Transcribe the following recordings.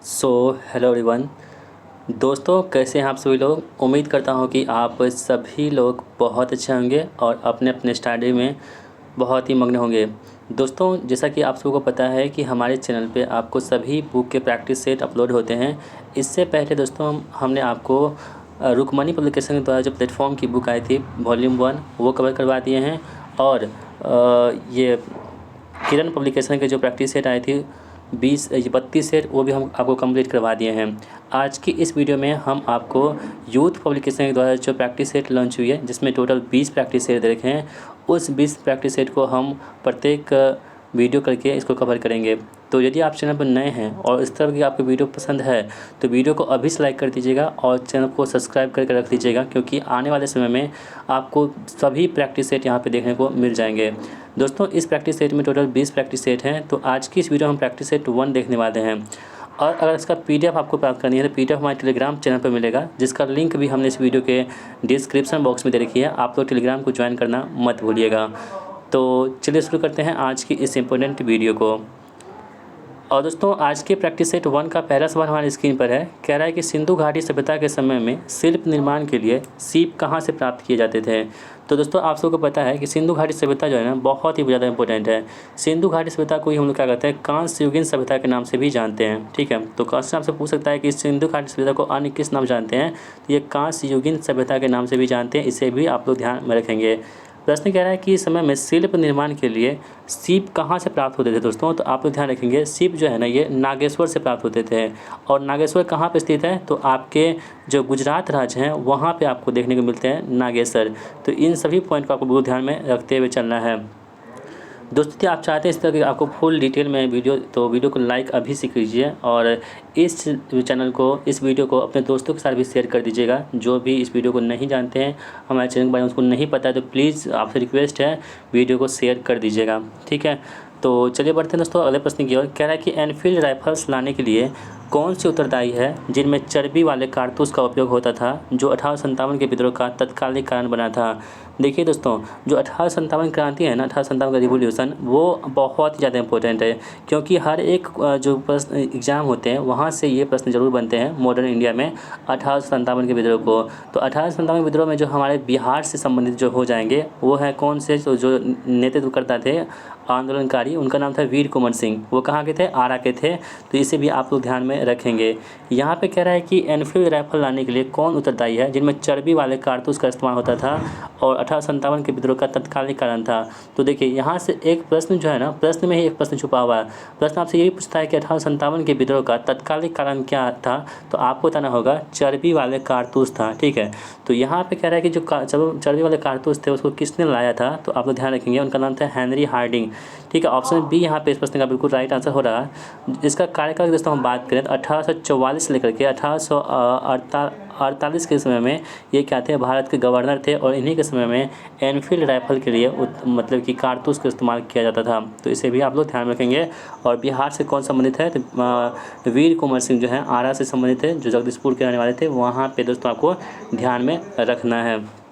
So hello everyone. दोस्तों, कैसे हैं आप सभी लोग। उम्मीद करता हूं कि आप सभी लोग बहुत अच्छे होंगे और अपने अपने स्टडी में बहुत ही मग्न होंगे। दोस्तों, जैसा कि आप सबको पता है कि हमारे चैनल पे आपको सभी बुक के प्रैक्टिस सेट अपलोड होते हैं। इससे पहले दोस्तों हमने आपको रुक्मणी पब्लिकेशन के द्वारा जो प्लेटफॉर्म की बुक आई थी वॉल्यूम 1 वो कवर करवा दिए हैं। और ये किरण पब्लिकेशन के जो प्रैक्टिस सेट आई थी 32 सेट वो भी हम आपको कंप्लीट करवा दिए हैं। आज की इस वीडियो में हम आपको यूथ पब्लिकेशन के द्वारा जो प्रैक्टिस सेट लॉन्च हुई है, जिसमें टोटल 20 प्रैक्टिस सेट देखे हैं, उस 20 प्रैक्टिस सेट को हम प्रत्येक वीडियो करके इसको कवर करेंगे। तो यदि आप चैनल पर नए हैं और इस तरह की आपको वीडियो पसंद है तो वीडियो को अभी से लाइक कर दीजिएगा और चैनल को सब्सक्राइब करके रख दीजिएगा, क्योंकि आने वाले समय में आपको सभी प्रैक्टिस सेट यहाँ पे देखने को मिल जाएंगे। दोस्तों, इस प्रैक्टिस सेट में टोटल 20 प्रैक्टिस सेट हैं। तो आज की इस वीडियो में हम प्रैक्टिस सेट 1 देखने वाले हैं। और अगर इसका पीडीएफ आपको प्राप्त करनी है तो पीडीएफ हमारे टेलीग्राम चैनल पर मिलेगा, जिसका लिंक भी हमने इस वीडियो के डिस्क्रिप्शन बॉक्स में दे रखी है। आप लोग टेलीग्राम को ज्वाइन करना मत भूलिएगा। तो चलिए शुरू करते हैं आज की इस इम्पोर्टेंट वीडियो को। और दोस्तों, आज के प्रैक्टिस सेट 1 का पहला सवाल हमारी स्क्रीन पर है। कह रहा है कि सिंधु घाटी सभ्यता के समय में शिल्प निर्माण के लिए सीप कहाँ से प्राप्त किए जाते थे। तो दोस्तों, आप सबको पता है कि सिंधु घाटी सभ्यता जो है ना बहुत ही ज़्यादा इंपॉर्टेंट है। सिंधु घाटी सभ्यता को ही हम लोग क्या कहते हैं, कांस्य युगीन सभ्यता के नाम से भी जानते हैं। ठीक है, तो क्वेश्चन आपसे पूछ सकता है कि सिंधु घाटी सभ्यता को अन्य किस नाम जानते हैं, तो ये कांस्य युगीन सभ्यता के नाम से भी जानते हैं। इसे भी आप लोग ध्यान में रखेंगे। प्रश्न कह रहा है कि इस समय में शिल्प निर्माण के लिए सीप कहाँ से प्राप्त होते थे। दोस्तों, तो आप लोग ध्यान रखेंगे, सीप जो है ना ये नागेश्वर से प्राप्त होते थे। और नागेश्वर कहाँ पे स्थित है, तो आपके जो गुजरात राज्य हैं वहाँ पे आपको देखने को मिलते हैं नागेश्वर। तो इन सभी पॉइंट को आपको बहुत ध्यान में रखते हुए चलना है। दोस्तों, यदि आप चाहते हैं इस तरह की आपको फुल डिटेल में वीडियो, तो वीडियो को लाइक अभी से कीजिए और इस चैनल को, इस वीडियो को अपने दोस्तों के साथ भी शेयर कर दीजिएगा। जो भी इस वीडियो को नहीं जानते हैं, हमारे चैनल के बारे में उसको नहीं पता है, तो प्लीज़ आपसे रिक्वेस्ट है वीडियो को शेयर कर दीजिएगा। ठीक है, तो चलिए बढ़ते हैं दोस्तों अगले प्रश्न की ओर। कह रहा है कि एनफील्ड राइफल्स लाने के लिए कौन सी उत्तरदायी है जिनमें चर्बी वाले कारतूस का उपयोग होता था, जो 1857 के विद्रोह का तत्कालिक कारण बना था। देखिए दोस्तों, जो 1857 क्रांति है ना, 1857 का रिवोल्यूशन, वो बहुत ही ज़्यादा इंपॉर्टेंट है, क्योंकि हर एक जो प्रश्न एग्ज़ाम होते हैं वहाँ से ये प्रश्न जरूर बनते हैं मॉडर्न इंडिया में 1857 के विद्रोह को। तो 1857 विद्रोह में जो हमारे बिहार से संबंधित जो हो जाएंगे वो है कौन से, तो जो नेतृत्व करता थे आंदोलनकारी, उनका नाम था वीर कुंवर सिंह। वो कहाँ के थे, आरा के थे। तो इसे भी आप लोग ध्यान में रखेंगे। यहाँ पे कह रहा है कि एनफील्ड राइफल लाने के लिए कौन उत्तरदायी है जिनमें चर्बी वाले कारतूस का इस्तेमाल होता था और 1857 के विद्रोह का तत्कालिक कारण था। तो देखिए, यहाँ से एक प्रश्न जो है ना, प्रश्न में ही एक प्रश्न छुपा हुआ है। प्रश्न आपसे यही पूछता है कि 1857 के विद्रोह का तत्कालिक कारण क्या था, तो आपको बताना होगा चर्बी वाले कारतूस था। ठीक है, तो यहाँ पे कह रहा है कि जो चर्बी वाले कारतूस थे उसको किसने लाया था, तो आप लोग ध्यान रखेंगे, उनका नाम था हेनरी हार्डिंग। ठीक है, ऑप्शन बी यहाँ पे इस प्रश्न का बिल्कुल राइट आंसर हो रहा है। इसका कार्यकाल की दोस्तों हम बात करें तो 1844 से लेकर के 1848 के समय में ये क्या थे, भारत के गवर्नर थे। और इन्हीं के समय में एनफील्ड राइफल के लिए मतलब कि कारतूस का इस्तेमाल किया जाता था। तो इसे भी आप लोग ध्यान रखेंगे। और बिहार से कौन संबंधित है, तो वीर कुंवर सिंह जो है आरा से संबंधित है, जो जगदीशपुर के रहने वाले थे। वहाँ पे दोस्तों आपको ध्यान में रखना है।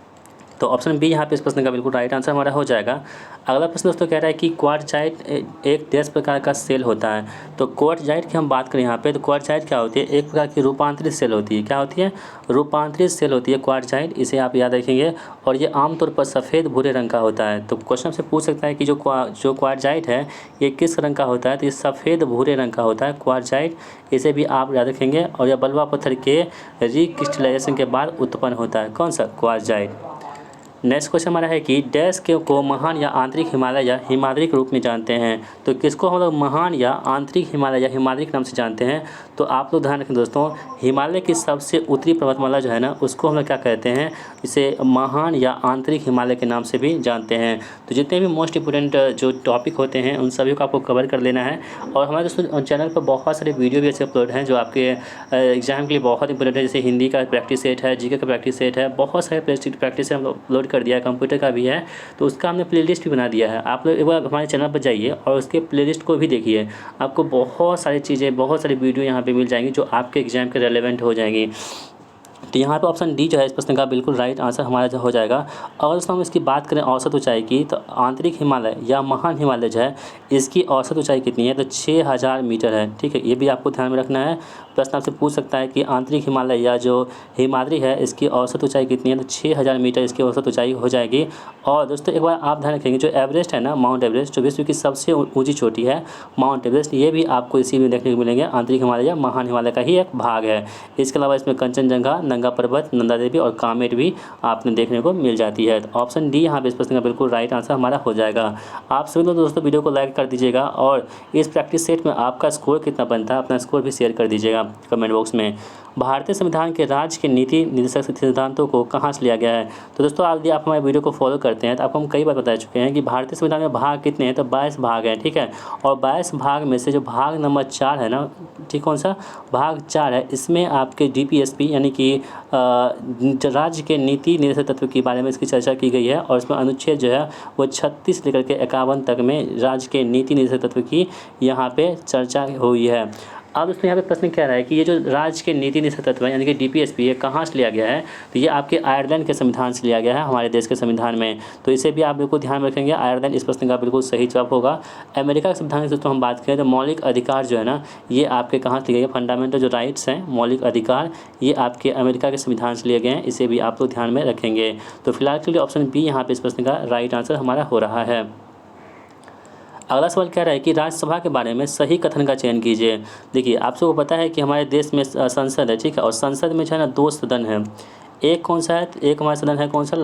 तो ऑप्शन बी यहाँ पे इस प्रश्न का बिल्कुल राइट आंसर हमारा हो जाएगा। अगला प्रश्न दोस्तों कह रहा है कि क्वार्टजाइट एक 10 प्रकार का सेल होता है। तो क्वार्टजाइट की हम बात करें यहाँ पे, तो क्वार्टजाइट क्या होती है, एक प्रकार की रूपांतरित सेल होती है। क्या होती है, रूपांतरित सेल होती है क्वार्टजाइट। इसे आप याद रखेंगे। और ये आमतौर पर सफ़ेद भूरे रंग का होता है। तो क्वेश्चन से पूछ सकता है कि जो क्वार्टजाइट है ये किस रंग का होता है, तो ये सफ़ेद भूरे रंग का होता है क्वार्टजाइट। इसे भी आप याद रखेंगे। और यह बलुआ पत्थर के रिक्रिस्टलाइजेशन के बाद उत्पन्न होता है। कौन सा, क्वार्टजाइट। नेक्स्ट क्वेश्चन हमारा है कि डैश के को महान या आंतरिक हिमालय या हिमाद्री के रूप में जानते हैं। तो किसको हम लोग महान या आंतरिक हिमालय या हिमाद्री के नाम से जानते हैं, तो आप लोग ध्यान रखें दोस्तों, हिमालय की सबसे उत्तरी पर्वतमाला जो है ना उसको हम लोग क्या कहते हैं, इसे महान या आंतरिक हिमालय के नाम से भी जानते हैं। तो जितने भी मोस्ट इंपोर्टेंट जो टॉपिक होते हैं उन सभी को आपको कवर कर लेना है। और हमारे दोस्तों चैनल पर बहुत सारे वीडियो भी ऐसे अपलोड हैं जो आपके एग्जाम के लिए बहुत इंपॉर्टेंट है। जैसे हिंदी का प्रैक्टिस सेट है, जीके का प्रैक्टिस सेट है, बहुत सारे प्रैक्टिस हम अपलोड कर दिया है, कंप्यूटर का भी है। तो उसका हमने प्लेलिस्ट भी बना दिया है। आप लोग एक बार हमारे चैनल पर जाइए और उसके प्लेलिस्ट को भी देखिए। आपको बहुत सारी चीज़ें, बहुत सारी वीडियो यहाँ पे मिल जाएंगी जो आपके एग्जाम के रेलेवेंट हो जाएंगी। तो यहाँ पे ऑप्शन डी जो है इस प्रश्न का बिल्कुल राइट आंसर हमारा जो हो जाएगा। और दोस्तों हम इसकी बात करें औसत ऊंचाई की, तो आंतरिक हिमालय या महान हिमालय जो है इसकी औसत ऊंचाई कितनी है, तो 6000 मीटर है। ठीक है, ये भी आपको ध्यान में रखना है। प्रश्न आपसे पूछ सकता है कि आंतरिक हिमालय या जो हिमाद्री है इसकी औसत ऊंचाई कितनी है, तो 6000 मीटर इसकी औसत ऊंचाई हो जाएगी। और दोस्तों एक बार आप ध्यान रखेंगे, जो एवरेस्ट है ना, माउंट एवरेस्ट, जो विश्व की सबसे ऊंची चोटी है माउंट एवरेस्ट, ये भी आपको इसी में देखने को मिलेंगे, आंतरिक हिमालय या महान हिमालय का ही एक भाग है। इसके अलावा इसमें कंचनजंगा, नंगा पर्वत, नंदा देवी और कामेट भी आपने देखने को मिल जाती है। तो ऑप्शन डी यहाँ पे इस प्रश्न का बिल्कुल राइट आंसर हमारा हो जाएगा। आप सभी लोग दोस्तों वीडियो को लाइक कर दीजिएगा और इस प्रैक्टिस सेट में आपका स्कोर कितना बनता है अपना स्कोर भी शेयर कर दीजिएगा कमेंट बॉक्स में। भारतीय संविधान के राज्य के नीति निर्देशक सिद्धांतों को कहाँ से लिया गया है, तो दोस्तों यदि आप हमारे वीडियो को फॉलो करते हैं तो आपको हम कई बार बता चुके हैं कि भारतीय संविधान में भाग कितने हैं, तो 22 भाग हैं। ठीक है, और 22 भाग में से जो भाग नंबर 4 है ना, ठीक, कौन सा भाग 4 है, इसमें आपके DPSP यानी कि राज्य के नीति निर्देशक तत्व के बारे में इसकी चर्चा की गई है। और इसमें अनुच्छेद जो है वो 36 लेकर के 51 तक में राज्य के नीति निर्देशक तत्व की यहाँ पे चर्चा हुई है। अब दोस्तों यहाँ पे प्रश्न क्या रहा है कि ये जो राज्य के नीति निर्देशक तत्व है यानी कि DPSP ये कहाँ से लिया गया है, तो ये आपके आयरलैंड के संविधान से लिया गया है, हमारे देश के संविधान में। तो इसे भी आप बिल्कुल ध्यान में रखेंगे, आयरलैंड इस प्रश्न का बिल्कुल सही जवाब होगा। अमेरिका के संविधान की दोस्तों हम बात करें तो मौलिक अधिकार जो है ना, ये आपके कहाँ से लिए गए, फंडामेंटल जो राइट्स हैं, मौलिक अधिकार, ये आपके अमेरिका के संविधान से लिए गए हैं। इसे भी आप लोग ध्यान में रखेंगे। तो फिलहाल के लिए ऑप्शन बी यहाँ पे इस प्रश्न का राइट आंसर हमारा हो रहा है। अगला सवाल कह रहा है कि राज्यसभा के बारे में सही कथन का चयन कीजिए। देखिए आप सबको पता है कि हमारे देश में संसद है, ठीक है, और संसद में जो है ना 2 सदन है। एक कौन सा है, एक हमारा सदन है कौन सा,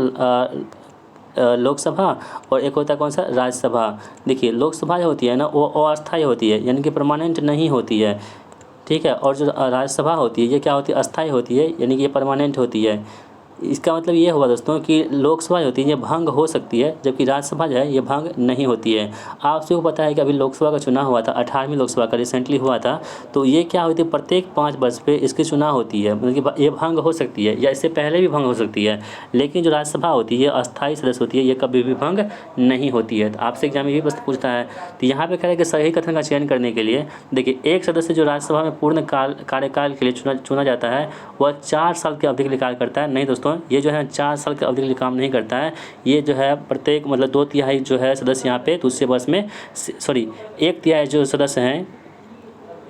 लोकसभा, और एक होता है कौन सा, राज्यसभा। देखिए लोकसभा जो होती है ना वो अस्थायी होती है, यानी कि परमानेंट नहीं होती है। ठीक है, और जो राज्यसभा होती है ये क्या होती है, अस्थायी होती है, यानी कि ये परमानेंट होती है। इसका मतलब ये हुआ दोस्तों कि लोकसभा होती है ये भंग हो सकती है, जबकि राज्यसभा जो है ये भंग नहीं होती है। आप सबको पता है कि अभी लोकसभा का चुनाव हुआ था, 18वीं लोकसभा का रिसेंटली हुआ था। तो ये क्या होती है, प्रत्येक 5 वर्ष पे इसकी चुनाव होती है, मतलब कि ये भंग हो सकती है या इससे पहले भी भंग हो सकती है। लेकिन जो राज्यसभा होती है अस्थायी सदस्य होती है, ये कभी भी भंग नहीं होती है। तो आपसे एग्जाम में भी प्रश्न पूछता है, तो यहाँ पे कह रहा है कि सही कथन का चयन करने के लिए देखिए एक सदस्य जो राज्यसभा में पूर्ण कार्यकाल के लिए चुना जाता है वह 4 साल की अवधि के लिए कार्य करता है। नहीं दोस्तों, ये जो है 4 साल की अवधि के लिए काम नहीं करता है। ये जो है प्रत्येक मतलब 2/3 जो है सदस्य यहाँ पे दूसरे वर्ष में 1/3 जो सदस्य हैं,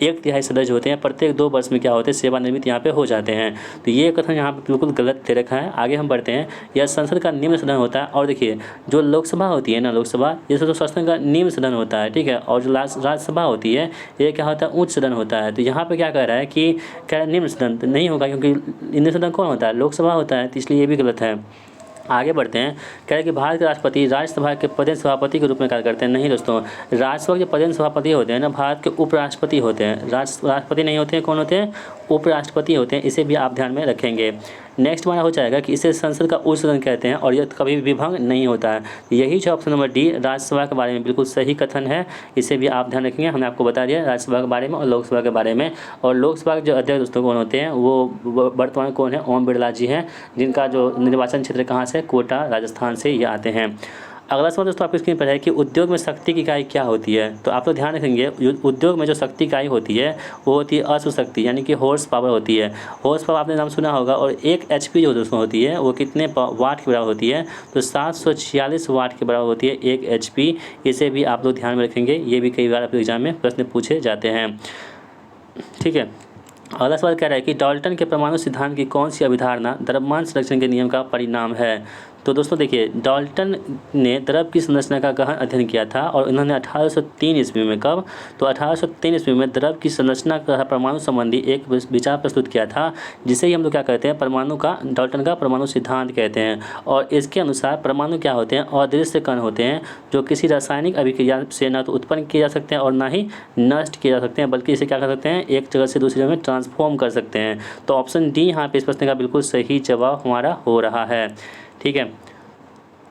1/3 सदस्य होते हैं प्रत्येक 2 वर्ष में क्या होते हैं, सेवानिवृत्त यहाँ पे हो जाते हैं। तो ये कथन यहाँ पे बिल्कुल गलत दे रखा है। आगे हम बढ़ते हैं। यह संसद का निम्न सदन होता है। और देखिए जो लोकसभा होती है ना, लोकसभा ये तो संसद का निम्न सदन होता है, ठीक है। और जो राज्यसभा होती है ये क्या होता है, उच्च सदन होता है। तो यहाँ पे क्या कह रहा है कि कह रहा है निम्न सदन, तो नहीं होगा क्योंकि निम्न सदन कौन होता है, लोकसभा होता है, तो इसलिए ये भी गलत है। आगे बढ़ते हैं। कह रहे कि भारत के राष्ट्रपति राज्यसभा के पदेन सभापति के रूप में कार्य करते हैं। नहीं दोस्तों, राज्यसभा के पदेन सभापति होते हैं ना, भारत के उपराष्ट्रपति होते हैं, राष्ट्रपति नहीं होते हैं। कौन होते हैं, उपराष्ट्रपति होते हैं। इसे भी आप ध्यान में रखेंगे। नेक्स्ट हमारा हो जाएगा कि इसे संसद का उच्च सदन कहते हैं और यह कभी भी भंग नहीं होता है। यही जो ऑप्शन नंबर डी राज्यसभा के बारे में बिल्कुल सही कथन है। इसे भी आप ध्यान रखेंगे। हमने आपको बता दिया राज्यसभा के बारे में और लोकसभा के बारे में। और लोकसभा के जो अध्यक्ष दोस्तों कौन होते हैं, वो वर्तमान कौन है, ओम बिरला जी हैं, जिनका जो निर्वाचन क्षेत्र कहाँ से, कोटा राजस्थान से ये आते हैं। अगला सवाल दोस्तों आपकी स्क्रीन पर है कि उद्योग में शक्ति की इकाई क्या होती है। तो आप लोग ध्यान रखेंगे, उद्योग में जो शक्ति इकाई होती है वो होती है अश्व शक्ति, यानी कि हॉर्स पावर होती है। हॉर्स पावर आपने नाम सुना होगा। और 1 HP जो दोस्तों होती है वो कितने वाट के बराबर होती है, तो 746 वाट के बराबर होती है 1 HP। इसे भी आप लोग ध्यान में रखेंगे, ये भी कई बार आपके एग्जाम में प्रश्न पूछे जाते हैं, ठीक है। अगला सवाल कह रहा है कि डाल्टन के परमाणु सिद्धांत की कौन सी अवधारणा द्रव्यमान संरक्षण के नियम का परिणाम है। तो दोस्तों देखिए डाल्टन ने द्रव की संरचना का गहन अध्ययन किया था और इन्होंने 1803 ईस्वी में, कब, तो 1803 ईस्वी में द्रव की संरचना का परमाणु संबंधी एक विचार प्रस्तुत किया था, जिसे ही हम लोग क्या कहते हैं, परमाणु का, डाल्टन का परमाणु सिद्धांत कहते हैं। और इसके अनुसार परमाणु क्या होते हैं, अदृश्य कण होते हैं जो किसी रासायनिक अभिक्रिया से न तो उत्पन्न किए जा सकते हैं और ना ही नष्ट किए जा सकते हैं, बल्कि इसे क्या कर सकते हैं, एक जगह से दूसरी जगह में ट्रांसफॉर्म कर सकते हैं। तो ऑप्शन डी यहाँ पे इस प्रश्न का बिल्कुल सही जवाब हमारा हो रहा है, ठीक है।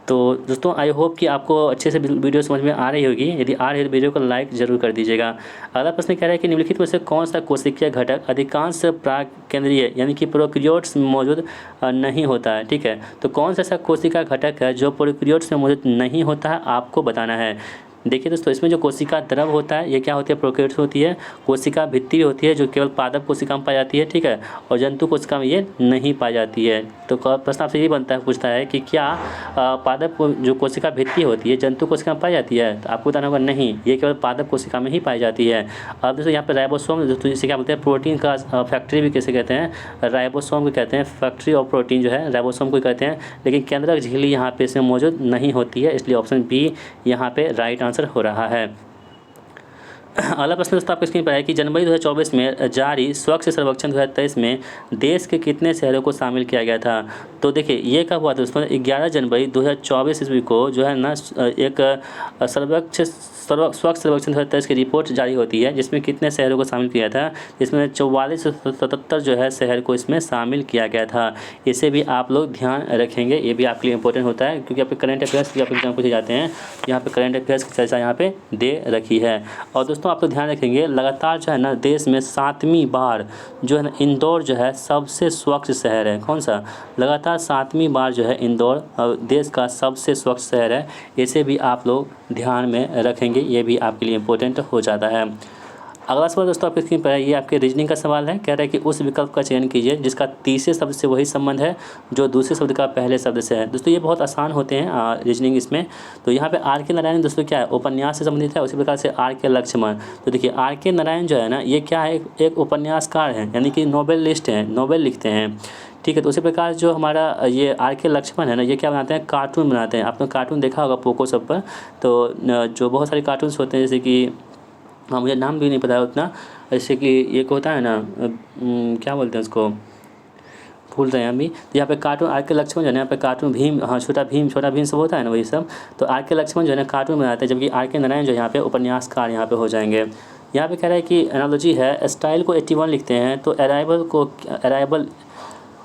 तो दोस्तों आई होप कि आपको अच्छे से वीडियो समझ में आ रही होगी। यदि आ रही है तो वीडियो को लाइक जरूर कर दीजिएगा। अगला प्रश्न कह रहा है कि निम्नलिखित में से कौन सा कोशिकीय घटक अधिकांश प्राक केंद्रीय यानी कि प्रोकैरियोट्स में मौजूद नहीं होता है, ठीक है। तो कौन सा ऐसा कोशिका घटक है जो प्रोकैरियोट्स में मौजूद नहीं होता है, आपको बताना है। देखिए दोस्तों, इसमें जो कोशिका द्रव होता है ये क्या होती है, प्रोकैरियोट्स होती है। कोशिका भित्ति होती है जो केवल पादप कोशिका में पाई जाती है, ठीक है, और जंतु कोशिका में ये नहीं पाई जाती है। तो प्रश्न आपसे ये बनता है, पूछता है कि क्या पादप जो कोशिका भित्ति होती है जंतु कोशिका में पाई जाती है, तो आपको बताना होगा नहीं, ये केवल पादप कोशिका में ही पाई जाती है। अब दोस्तों यहाँ पर राइबोसोम, जिसे क्या बोलते हैं, प्रोटीन का फैक्ट्री भी कैसे कहते हैं, राइबोसोम को कहते हैं फैक्ट्री ऑफ प्रोटीन, जो है राइबोसोम को कहते हैं। लेकिन केंद्रक झिल्ली यहाँ पे इसमें मौजूद नहीं होती है, इसलिए ऑप्शन बी यहाँ पे राइट आंसर हो रहा है। अगला प्रश्न दोस्तों आपको स्क्रीन पर है कि जनवरी 2024 में जारी स्वच्छ सर्वेक्षण 2023 में देश के कितने शहरों को शामिल किया गया था। तो देखिए ये कब हुआ दोस्तों, 11 जनवरी 2024 ईस्वी को जो है ना एक स्वच्छ सर्वेक्षण 2023 की रिपोर्ट जारी होती है, जिसमें कितने शहरों को शामिल किया था, जिसमें 4477 जो है शहर को इसमें शामिल किया गया था। इसे भी आप लोग ध्यान रखेंगे, ये भी आपके लिए इंपॉर्टेंट होता है, क्योंकि आपके करंट अफेयर्स की आप एग्जाम पूछे जाते हैं, यहाँ पे करंट अफेयर्स की चर्चा यहाँ पे दे रखी है। और दोस्तों आप लोग ध्यान रखेंगे, लगातार जो है ना देश में 7वीं बार जो है ना इंदौर जो है सबसे स्वच्छ शहर है। कौन सा, लगातार 7वीं बार जो है इंदौर देश का सबसे स्वच्छ शहर है। इसे भी आप लोग ध्यान में रखेंगे, ये भी आपके लिए इम्पोर्टेंट हो जाता है। अगला सवाल दोस्तों आपकी स्क्रीन पर है, ये आपके रीजनिंग का सवाल है। कह रहा है कि उस विकल्प का चयन कीजिए जिसका तीसरे शब्द से वही संबंध है जो दूसरे शब्द का पहले शब्द से है। दोस्तों ये बहुत आसान होते हैं रीजनिंग इसमें। तो यहाँ पे आर के नारायण दोस्तों क्या है, उपन्यास से संबंधित है। उसी प्रकार से आर के लक्ष्मण, तो देखिए आर के नारायण जो है ना ये क्या है, एक उपन्यासकार हैं, यानी कि नोवेलिस्ट हैं, नोवेल लिखते हैं, ठीक है। तो उसी प्रकार जो हमारा ये आर के लक्ष्मण है ना, ये क्या बनाते हैं, कार्टून बनाते हैं। आपने कार्टून देखा होगा पोको सब पर, तो जो बहुत सारे कार्टून्स होते हैं, जैसे कि हाँ मुझे नाम भी नहीं पता है उतना, जैसे कि एक होता है ना क्या बोलते हैं उसको, भूल रहे हैं हम भी। तो यहाँ पे कार्टून आर के लक्ष्मण जो है ना, यहाँ पे कार्टून भीम, हाँ छोटा भीम सब होता है ना वही सब। तो आर के लक्ष्मण जो है ना कार्टून बनाते हैं, जबकि आर के नारायण जो यहाँ पे उपन्यासकार यहाँ पे हो जाएंगे। यहाँ पे कह रहा है कि एनालॉजी है, स्टाइल को 81 लिखते हैं, तो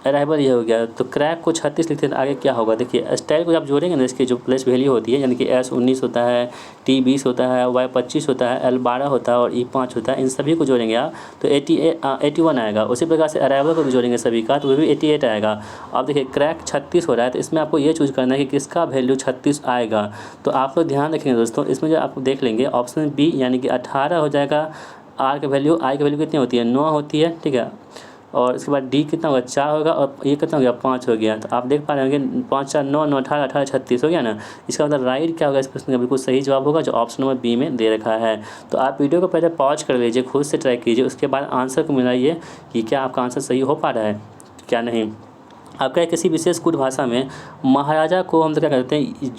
अराइवल ये हो गया, तो क्रैक को 36 लिखते हैं, आगे क्या होगा। देखिए स्टाइल को आप जोड़ेंगे ना, इसकी जो प्लेस वैल्यू होती है, यानी कि S19 होता है, T20 होता है, Y25 होता है, L12 होता है और E5 होता है, इन सभी को जोड़ेंगे आप तो 81 आएगा। उसी प्रकार से अराइवल को भी जोड़ेंगे सभी का, तो वो भी 88 आएगा। अब देखिए क्रैक 36 हो रहा है, तो इसमें आपको ये चूज़ करना है कि किसका वैल्यू 36 आएगा। तो आप लोग ध्यान रखेंगे दोस्तों, इसमें जो आप देख लेंगे ऑप्शन बी यानी कि 18 हो जाएगा। आर की वैल्यू, आई की वैल्यू कितनी होती है, 9 होती है, ठीक है। और इसके बाद डी कितना होगा, 4 होगा, और ये कितना हो गया, 5 हो गया। तो आप देख पा रहे होंगे 5 4 9 9 18 18 36 हो गया ना। इसका मतलब राइट क्या होगा इस प्रश्न का, बिल्कुल सही जवाब होगा जो ऑप्शन नंबर बी में दे रखा है। तो आप वीडियो को पहले पॉज कर लीजिए, खुद से ट्राई कीजिए, उसके बाद आंसर को मिलाइए कि क्या आपका आंसर सही हो पा रहा है क्या नहीं। आपका किसी विशेष कुट भाषा में महाराजा को हम तो क्या कहते हैं,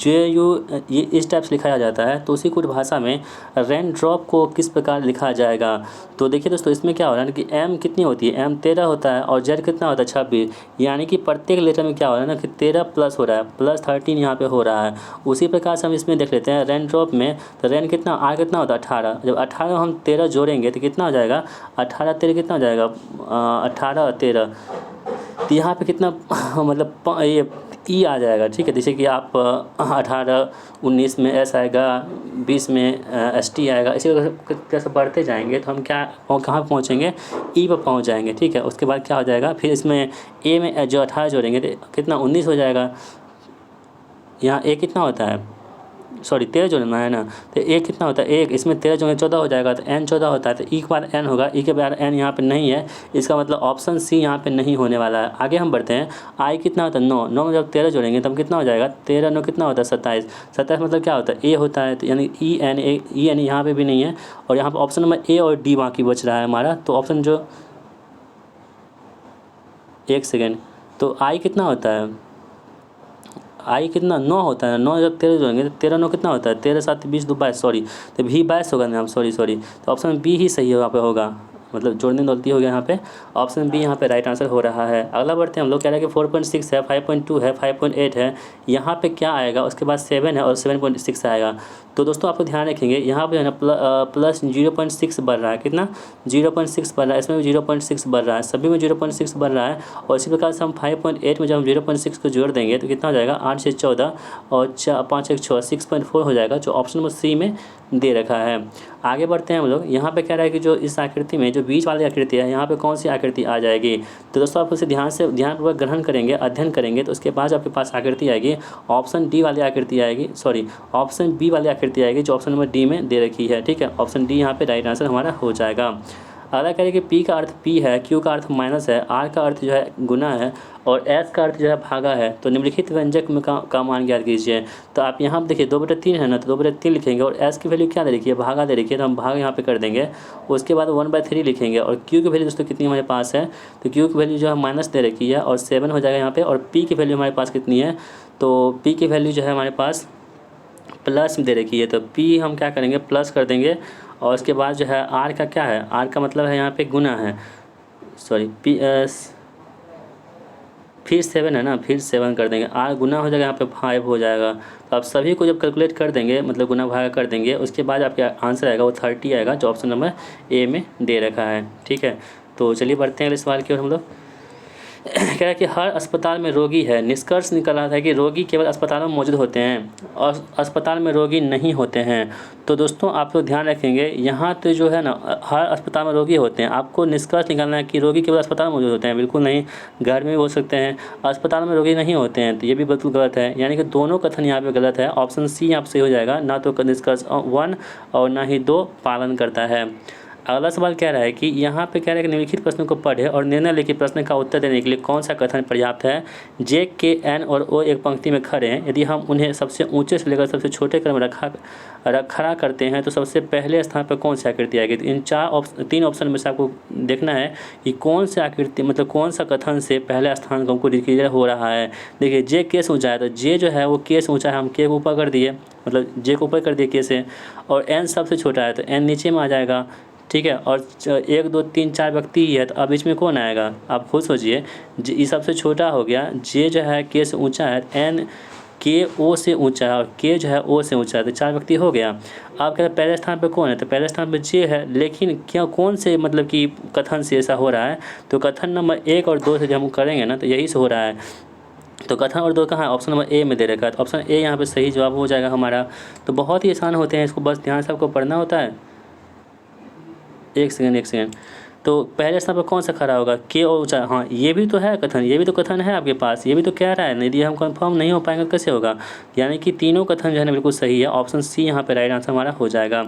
ये इस टाइप से लिखा जाता है, तो उसी कुट भाषा में रेन ड्रॉप को किस प्रकार लिखा जाएगा। तो देखिए दोस्तों इसमें क्या हो रहा है कि एम कितनी होती है, एम 13 होता है, और जेड कितना होता है 26, यानी कि प्रत्येक लेटर में क्या हो रहा है ना कि 13 प्लस हो रहा है, प्लस 13 यहाँ पे हो रहा है। उसी प्रकार से हम इसमें देख लेते हैं रेन ड्रॉप में, तो रेन कितना, आर कितना होता है 18, जब 18 हम 13 जोड़ेंगे तो कितना हो जाएगा, 18 13 कितना हो जाएगा, 18 और 13, तो यहाँ पे कितना मतलब ये ई आ जाएगा, ठीक है। जैसे कि आप 18 19 में एस आएगा, 20 में एस टी आएगा, इसी कैसे बढ़ते जाएंगे तो हम क्या कहाँ पहुँचेंगे, ई पर पहुँच जाएंगे, ठीक है। उसके बाद क्या हो जाएगा, फिर इसमें ए में जो 18 जोड़ेंगे तो कितना 19 हो जाएगा। यहाँ ए कितना होता है, सॉरी 13 जोड़ना है ना, तो ए कितना होता है, एक इसमें 13 जोड़ेंगे 14 हो जाएगा, तो एन 14 होता है, तो ई के बाद एन होगा, ई के बाद एन यहाँ पे नहीं है, इसका मतलब ऑप्शन सी यहाँ पे नहीं होने वाला है। आगे हम बढ़ते हैं, आई कितना होता है 9, 9 में जब 13 जोड़ेंगे तब कितना हो जाएगा, 13 9 कितना होता है 27, 27 मतलब क्या होता है ए होता है, तो यानी ई एन यहाँ पर भी नहीं है, और यहाँ पर ऑप्शन नंबर ए और डी बाकी बच रहा है हमारा। तो ऑप्शन जो, एक सेकेंड, तो आई कितना होता है, आई कितना 9 होता है, 9 जब 13 जोड़ेंगे तो 13 9 कितना होता है, 13 7 20 2 22, सॉरी, तो भी 22 होगा ना, सॉरी, तो ऑप्शन बी ही सही यहाँ पे होगा, मतलब जोड़ने में गलती हो गया यहाँ पे, ऑप्शन बी यहाँ पे राइट आंसर हो रहा है। अगला बढ़ते हैं हम लोग, कह रहे हैं कि 4.6 है, 5.2 है, 5.8 है, यहाँ पे क्या आएगा, उसके बाद 7 है और 7.6 आएगा। तो दोस्तों आपको ध्यान रखेंगे यहाँ पे है ना प्लस 0.6 बढ़ रहा है, कितना 0.6 बढ़ रहा है, इसमें भी 0.6 बढ़ रहा है, सभी में 0.6 बढ़ रहा है। और इसी प्रकार से हम 5.8 में जब हम 0.6 को जोड़ देंगे तो कितना हो जाएगा, 8 से 14 और 5 1 6, 6.4 हो जाएगा, जो ऑप्शन नंबर सी में दे रखा है। आगे बढ़ते हैं हम लोग। यहाँ पे कह रहा है कि जो इस आकृति में जो बीच वाली आकृति है यहाँ पे कौन सी आकृति आ जाएगी। तो दोस्तों आप उसे ध्यानपूर्वक ग्रहण करेंगे, अध्ययन करेंगे तो उसके बाद आपके पास आकृति आएगी ऑप्शन डी वाली आकृति आएगी, सॉरी ऑप्शन बी वाली आकृति आएगी जो ऑप्शन नंबर डी में दे रखी है। ठीक है, ऑप्शन डी यहाँ पे राइट आंसर हमारा हो जाएगा। अगला कह रहे कि पी का अर्थ पी है, क्यू का अर्थ माइनस है, आर का अर्थ जो है गुना है और एस का अर्थ जो है भागा है। तो निम्नलिखित व्यंजक में का मान ज्ञात कीजिए। तो आप यहाँ देखिए 2/3 है ना, तो 2/3 लिखेंगे और एस की वैल्यू क्या दे रखी है, भागा दे रखी है, तो हम भाग यहाँ पे कर देंगे। उसके बाद 1/3 लिखेंगे और क्यू की वैल्यू दोस्तों कितनी हमारे पास है, तो क्यू की वैल्यू जो है माइनस दे रखी है और 7 हो जाएगा यहाँ पे। और पी की वैल्यू हमारे पास कितनी है, तो पी की वैल्यू जो है हमारे पास प्लस में दे रखी है, तो पी हम क्या करेंगे प्लस कर देंगे। और उसके बाद जो है आर का क्या है, आर का मतलब है यहाँ पे गुना है, सॉरी पी फिर 7 है ना, फिर 7 कर देंगे, आर गुना हो जाएगा यहाँ पे 5 हो जाएगा। तो आप सभी को जब कैलकुलेट कर देंगे मतलब गुना भागा कर देंगे उसके बाद आपका आंसर आएगा वो 30 आएगा जो ऑप्शन नंबर ए में दे रखा है। ठीक है, तो चलिए बढ़ते हैं अगले सवाल की ओर हम लोग। कह रहा है कि हर अस्पताल में रोगी है, निष्कर्ष निकल रहा था कि रोगी केवल अस्पतालों में मौजूद होते हैं और अस्पताल में रोगी नहीं होते हैं। तो दोस्तों आप लोग ध्यान रखेंगे यहाँ तो जो है ना हर अस्पताल में रोगी होते हैं, आपको निष्कर्ष निकालना है कि रोगी केवल अस्पताल में मौजूद होते हैं, बिल्कुल नहीं, घर में भी हो सकते हैं, अस्पताल में रोगी नहीं होते हैं, तो ये भी बिल्कुल गलत है। यानी कि दोनों कथन यहाँ पे गलत है, ऑप्शन सी यहाँ सही हो जाएगा, ना तो निष्कर्ष 1 और ना ही 2 पालन करता है। अगला सवाल कह रहा है कि यहाँ पे कह रहा है कि निम्नलिखित प्रश्नों को पढ़े और निर्णय लेखित प्रश्न का उत्तर देने के लिए कौन सा कथन पर्याप्त है। जे, के, एन और ओ एक पंक्ति में खड़े हैं, यदि हम उन्हें सबसे ऊंचे से लेकर सबसे छोटे क्रम में खड़ा करते हैं तो सबसे पहले स्थान पर कौन सी आकृति आएगी। तो इन 3 ऑप्शन में से आपको देखना है कि कौन सी आकृति मतलब कौन सा कथन से पहले स्थान को हमको डिक्लेयर हो रहा है। देखिए जे के से ऊँचा है, तो जे जो है वो के से ऊँचा है, हम के को ऊपर कर दिए, मतलब जे को ऊपर कर दिए के से, और एन सबसे छोटा है तो एन नीचे में आ जाएगा। ठीक है, और 1 2 3 4 व्यक्ति ही है, तो अब बीच में कौन आएगा, आप खुद सोचिए। ये सबसे छोटा हो गया, जे जो है के से ऊंचा है, एन के ओ से ऊंचा है और के जो है ओ से ऊंचा है, तो 4 व्यक्ति हो गया। आप कहते हैं पहले स्थान पे कौन है, तो पहले स्थान पे जे है, लेकिन क्या कौन से मतलब कि कथन से ऐसा हो रहा है, तो कथन नंबर 1 और 2 से जब हम करेंगे ना तो यही से हो रहा है। तो कथन और 2 कहाँ है, ऑप्शन नंबर ए में दे रखा है, तो ऑप्शन ए यहाँ पे सही जवाब हो जाएगा हमारा। तो बहुत ही आसान होते हैं, इसको बस ध्यान से आपको पढ़ना होता है। एक सेकेंड। तो पहले स्थान पर कौन सा खड़ा होगा, के और ऊंचा, हाँ ये भी तो है कथन, ये भी तो कथन है आपके पास, ये भी तो कह रहा है, यदि हम कंफर्म नहीं हो पाएंगे कैसे होगा। यानी कि तीनों कथन जो है ना बिल्कुल सही है, ऑप्शन सी यहाँ पे राइट आंसर हमारा हो जाएगा।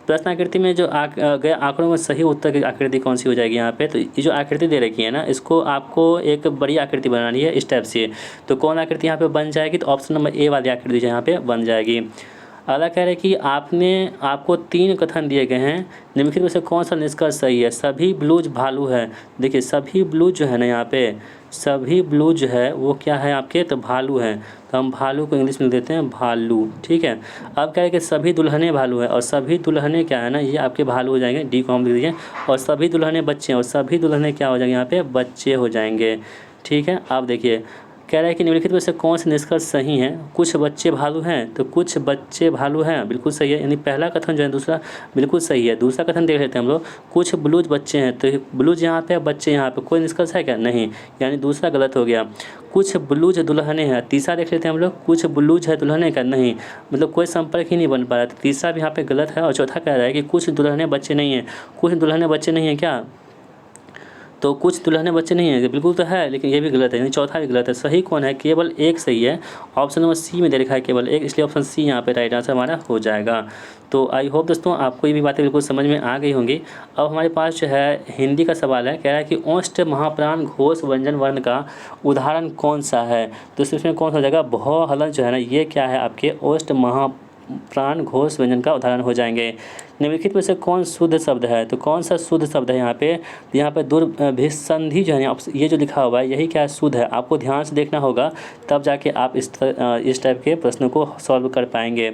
प्रश्न आकृति में जो गए आंकड़ों में सही उत्तर की आकृति कौन सी हो जाएगी यहाँ पे, तो ये जो आकृति दे रखी है ना इसको आपको एक बड़ी आकृति बनानी है इस टाइप से। तो कौन आकृति यहाँ पे बन जाएगी, तो ऑप्शन नंबर ए वाली आकृति जो यहाँ पे बन जाएगी। अगला कह रहे हैं कि आपको 3 कथन दिए गए हैं, निम्नलिखित में से कौन सा निष्कर्ष सही है। सभी ब्लूज भालू है, देखिए सभी ब्लूज जो है ना यहाँ पे सभी ब्लूज जो है वो क्या है आपके, तो भालू है, तो हम भालू को इंग्लिश में देते हैं भालू। ठीक है, अब क्या है कि सभी दुल्हने भालू है और सभी दुल्हने क्या है ना ये आपके भालू हो जाएंगे, डी को हम लिख दीजिए, और सभी दुल्हने बच्चे हैं और सभी दुल्हने क्या हो जाएंगे यहाँ पे, बच्चे हो जाएंगे। ठीक है, आप देखिए कह रहा है कि निम्नलिखित में से कौन से निष्कर्ष सही हैं। कुछ बच्चे भालू हैं, तो कुछ बच्चे भालू हैं, बिल्कुल सही है, यानी पहला कथन जो है दूसरा बिल्कुल सही है। दूसरा कथन देख लेते हैं हम लोग, कुछ ब्लूज बच्चे हैं, तो ब्लूज यहाँ पे बच्चे यहाँ पे, कोई निष्कर्ष है क्या, नहीं, यानी दूसरा गलत हो गया। कुछ ब्लूज दुल्हने हैं, तीसरा देख लेते हैं हम लोग, कुछ ब्लूज है दुल्हने का, नहीं, मतलब कोई संपर्क ही नहीं बन पा रहा, तो तीसरा भी यहाँ पे गलत है। और चौथा कह रहा है कि कुछ दुल्हने बच्चे नहीं हैं, कुछ दुल्हने बच्चे नहीं हैं क्या, तो कुछ दुल्हने बच्चे नहीं हैं, बिल्कुल तो है, लेकिन ये भी गलत है, यानी चौथा भी गलत है। सही कौन है, केवल एक सही है, ऑप्शन नंबर सी में दे रखा है केवल एक, इसलिए ऑप्शन सी यहाँ पे राइट आंसर हमारा हो जाएगा। तो आई होप दोस्तों आपको ये भी बातें बिल्कुल समझ में आ गई होंगी। अब हमारे पास जो है हिंदी का सवाल है, कह रहा है कि ओष्ठ महाप्राण घोष व्यंजन वर्ण का उदाहरण कौन सा है। तो इसमें कौन सा हो जाएगा, भौ हलन जो है ना ये क्या है आपके ओष्ठ महाप्राण घोष व्यंजन का उदाहरण हो जाएंगे। निम्नलिखित में से कौन शुद्ध शब्द है, तो कौन सा शुद्ध शब्द है यहाँ पे दुर्भिसंधि जो है ये जो लिखा हुआ है यही क्या शुद्ध है, आपको ध्यान से देखना होगा तब जाके आप इस टाइप के प्रश्नों को सॉल्व कर पाएंगे।